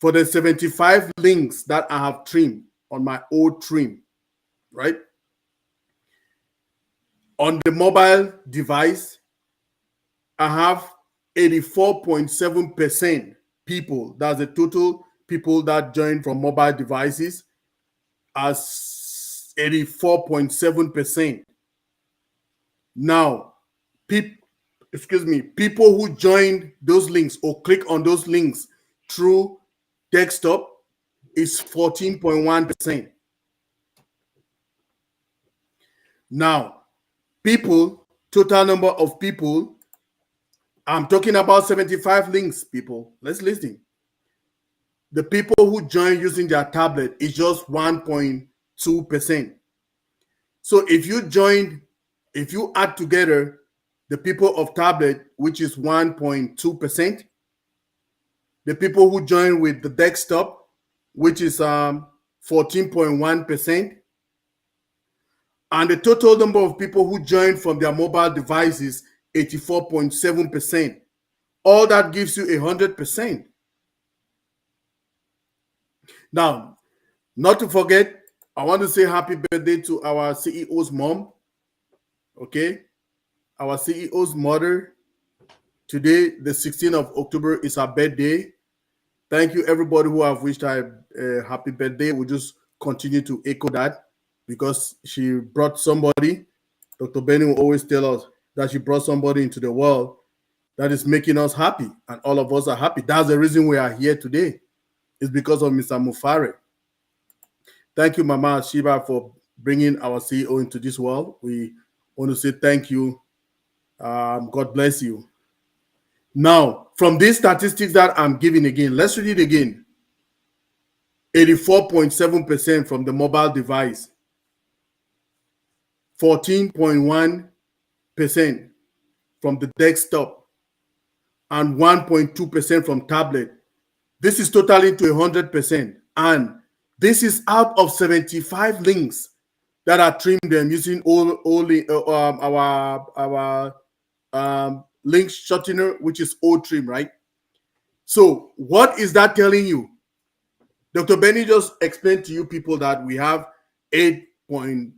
For the 75 links that I have trimmed on my old trim, right? On the mobile device, I have 84.7% people. That's the total people that joined from mobile devices as 84.7%. Now, people who joined those links or click on those links through desktop is 14.1%. Now, total number of people, I'm talking about 75 links, people. Let's listen. The people who join using their tablet is just 1.2%. So if you add together the people of tablet, which is 1.2%, the people who join with the desktop, which is 14.1%, and the total number of people who join from their mobile devices, 84.7%. All that gives you 100%. Now, not to forget, I want to say happy birthday to our CEO's mom. Okay, our CEO's mother. Today, the 16th of October, is her birthday. Thank you, everybody who have wished her a happy birthday. We just continue to echo that because she brought somebody. Dr. Benny will always tell us that she brought somebody into the world that is making us happy, and all of us are happy. That's the reason we are here today. It's because of Mr. Mufare. Thank you, Mama Shiba, for bringing our CEO into this world. We want to say thank you. God bless you. Now, from these statistics that I'm giving again, let's read it again. 84.7% from the mobile device, 14.1% from the desktop, and 1.2% from tablet. This is totaling to 100%. And this is out of 75 links that are trimmed them using only our link shortener, which is OTrim, right? So what is that telling you? Dr. Benny just explained to you people that we have 8.4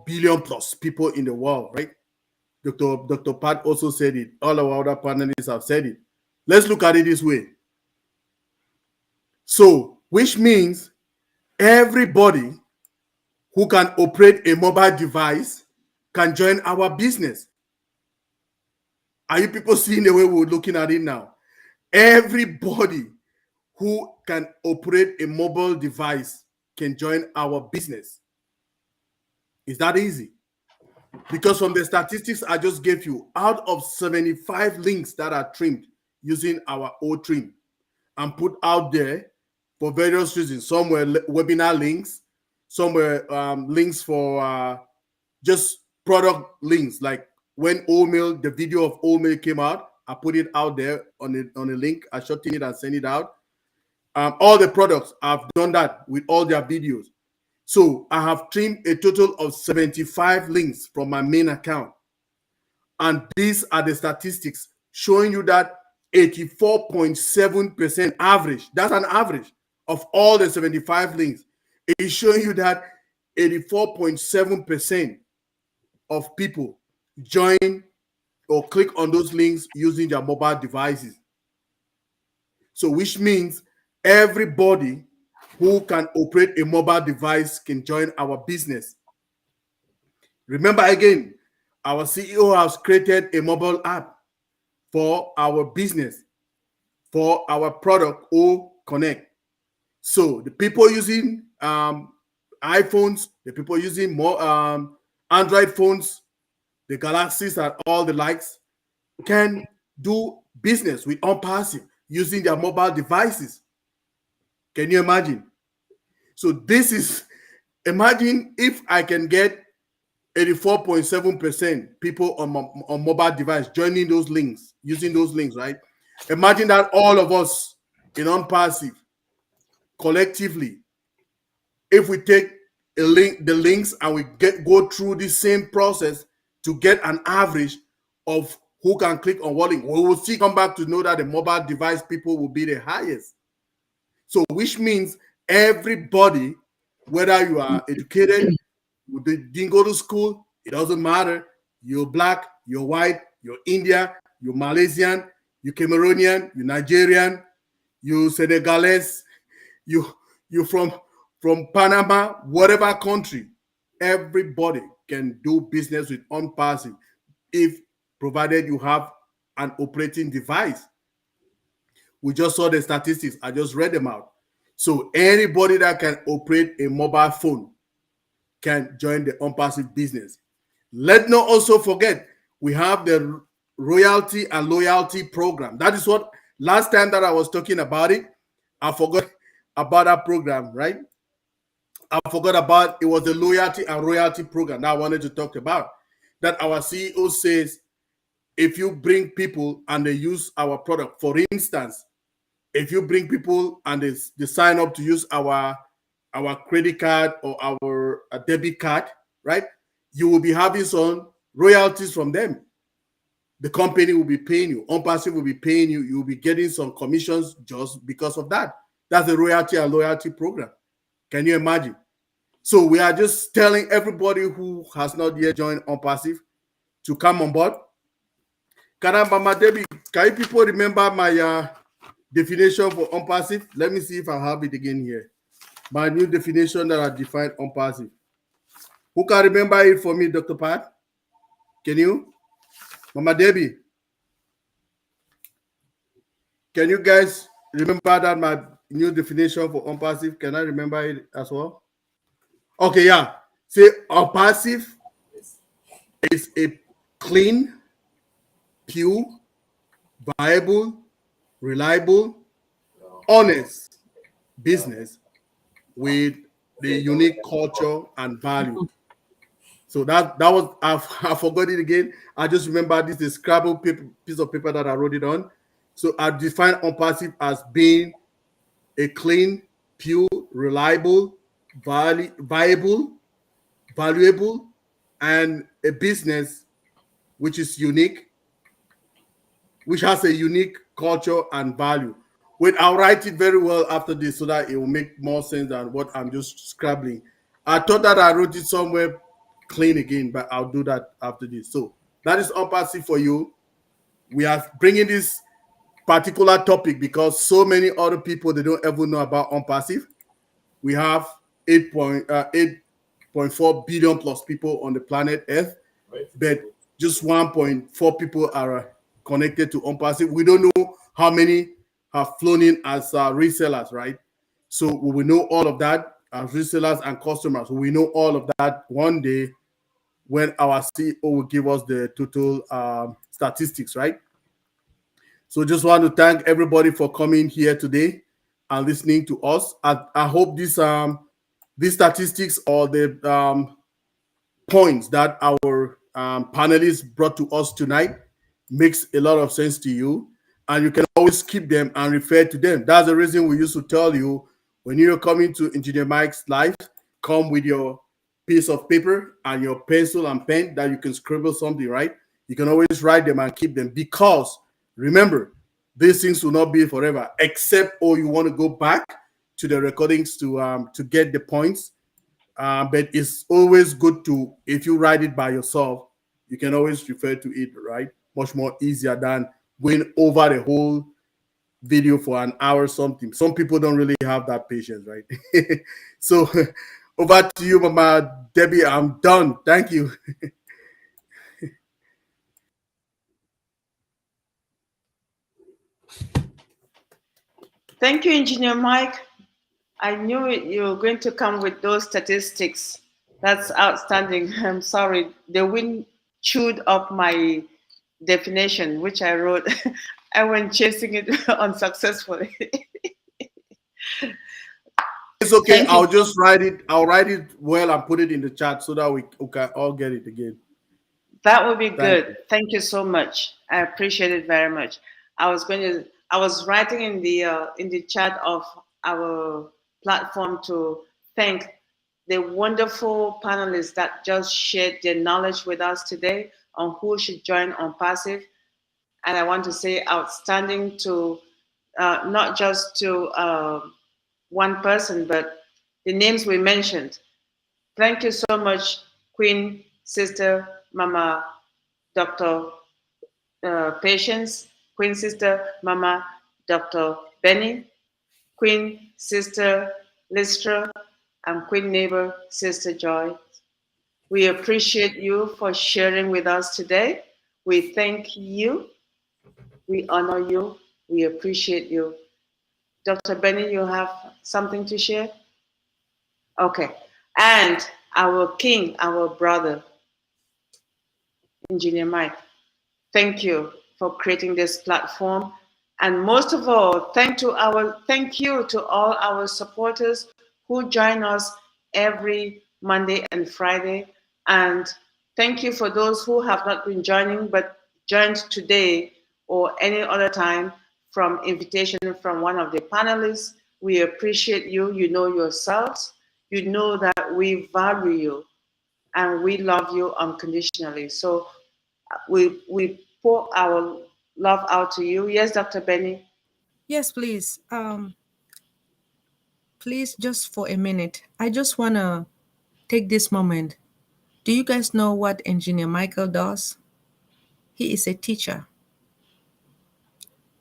billion plus people in the world, right? Dr. Pat also said it. All our other panelists have said it. Let's look at it this way. So, which means everybody who can operate a mobile device can join our business. Are you people seeing the way we're looking at it now? Everybody who can operate a mobile device can join our business. Is that easy? Because from the statistics I just gave you, out of 75 links that are trimmed using our OTrim and put out there for various reasons, some were webinar links, some were links for just product links, like when Oatmeal, the video of Oatmeal came out, I put it out there on a link, I shorten it and send it out. All the products, I've done that with all their videos. So I have trimmed a total of 75 links from my main account. And these are the statistics showing you that 84.7% average, that's an average of all the 75 links. It is showing you that 84.7% of people join or click on those links using their mobile devices. So which means everybody who can operate a mobile device can join our business. Remember again, our CEO has created a mobile app for our business, for our product, O Connect. So the people using iPhones, the people using more Android phones, the Galaxies and all the likes can do business with ONPASSIVE using their mobile devices. Can you imagine? So this is, imagine if I can get 84.7% people on mobile device joining those links, using those links, right? Imagine that all of us in ONPASSIVE collectively, if we take the links and we go through the same process to get an average of who can click on what link, we will see come back to know that the mobile device people will be the highest. So which means everybody, whether you are educated, you didn't go to school, it doesn't matter. You're black, you're white, you're Indian, you're Malaysian, you're Cameroonian, you're Nigerian, you're Senegalese, you're from Panama, whatever country, everybody can do business with ONPASSIVE if provided you have an operating device. We just saw the statistics. I just read them out. So anybody that can operate a mobile phone can join the ONPASSIVE business. Let's not also forget, we have the royalty and loyalty program. That is what, last time that I was talking about it, I forgot about that program, right? I forgot about, it was the loyalty and royalty program that I wanted to talk about. That our CEO says, if you bring people and they use our product, for instance, if you bring people and they sign up to use our credit card or our debit card, right? You will be having some royalties from them. The company will be paying you. ONPASSIVE will be paying you. You will be getting some commissions just because of that. That's a royalty and loyalty program. Can you imagine? So we are just telling everybody who has not yet joined ONPASSIVE to come on board. Mama Debbie, can you people remember my definition for ONPASSIVE? Let me see if I have it again here. My new definition that I defined ONPASSIVE. Who can remember it for me, Dr. Pat? Can you? Mama Debbie? Can you guys remember that my new definition for ONPASSIVE? Can I remember it as well? Okay, yeah. Say ONPASSIVE is a clean, pure, viable, reliable, honest business with the unique culture and value. So that was, I forgot it again. I just remember this is Scrabble piece of paper that I wrote it on. So I define ONPASSIVE as being a clean, pure, reliable, viable, valuable, and a business which is unique, which has a unique culture and value. Wait, I'll write it very well after this so that it will make more sense than what I'm just scribbling. I thought that I wrote it somewhere clean again, but I'll do that after this. So that is ONPASSIVE for you. We are bringing this particular topic because so many other people, they don't ever know about ONPASSIVE. We have 8.4 billion plus people on the planet Earth, but just 1.4 people are connected to ONPASSIVE. We don't know how many have flown in as resellers, right? So we will know all of that as resellers and customers. We know all of that one day when our CEO will give us the total statistics, right? So just want to thank everybody for coming here today and listening to us. I hope these statistics or the points that our panelists brought to us tonight makes a lot of sense to you, and you can always keep them and refer to them. That's the reason we used to tell you when you're coming to Engineer Mike's live, come with your piece of paper and your pencil and pen that you can scribble something, right? You can always write them and keep them, because remember, these things will not be forever, except you want to go back to the recordings to get the points. But it's always good to, if you write it by yourself, you can always refer to it, right? Much more easier than going over the whole video for an hour or something. Some people don't really have that patience, right? So over to you, Mama Debbie. I'm done. Thank you. Thank you, Engineer Mike. I knew you were going to come with those statistics. That's outstanding. I'm sorry. The wind chewed up my definition, which I wrote. I went chasing it unsuccessfully. It's okay. Thank you. I'll just write it. I'll write it well and put it in the chat so that we can all get it again. That would be good. Thank you so much. I appreciate it very much. I was writing in the chat of our platform to thank the wonderful panelists that just shared their knowledge with us today on who should join ONPASSIVE. And I want to say outstanding to not just to one person, but the names we mentioned. Thank you so much, Queen, Sister, Mama, Dr. Patience, Queen Sister, Mama, Dr. Benny, Queen Sister Listra, and Queen Neighbor Sister Joy. We appreciate you for sharing with us today. We thank you. We honor you. We appreciate you. Dr. Benny, you have something to share? Okay. And our king, our brother, Engineer Mike, thank you for creating this platform. And most of all, thank you to all our supporters who join us every Monday and Friday. And thank you for those who have not been joining but joined today or any other time from invitation from one of the panelists. We appreciate you. You know yourselves. You know that we value you and we love you unconditionally. So we pour our love out to you. Yes, Dr. Benny? Yes, please. please, just for a minute, I just want to take this moment. Do you guys know what Engineer Michael does? He is a teacher.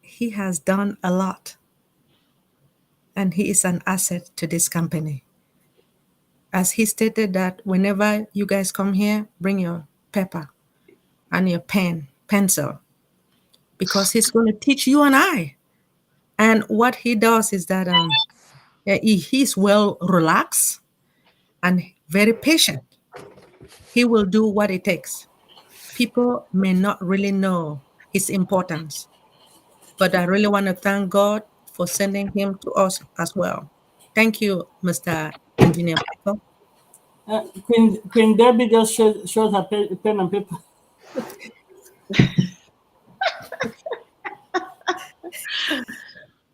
He has done a lot, and he is an asset to this company. As he stated that whenever you guys come here, bring your paper and your pencil, because he's going to teach you and I. And what he does is that he's well relaxed and very patient. He will do what it takes. People may not really know his importance, but I really want to thank God for sending him to us as well. Thank you, Mr. Engineer Michael. Queen Debbie just showed her pen and paper.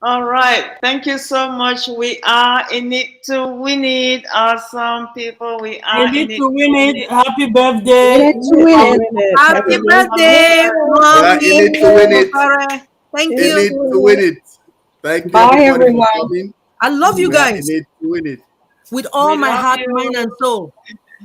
All right. Thank you so much. We are in it to win it. Awesome people. We are We in need it to win it. Happy birthday. Let's win it. Happy birthday, We are in it to win it. Thank In you. it to win it. Thank you, Bye, everybody, everyone. for coming. I love you We are guys in it to win it. with all We my love heart, you. mind, and soul.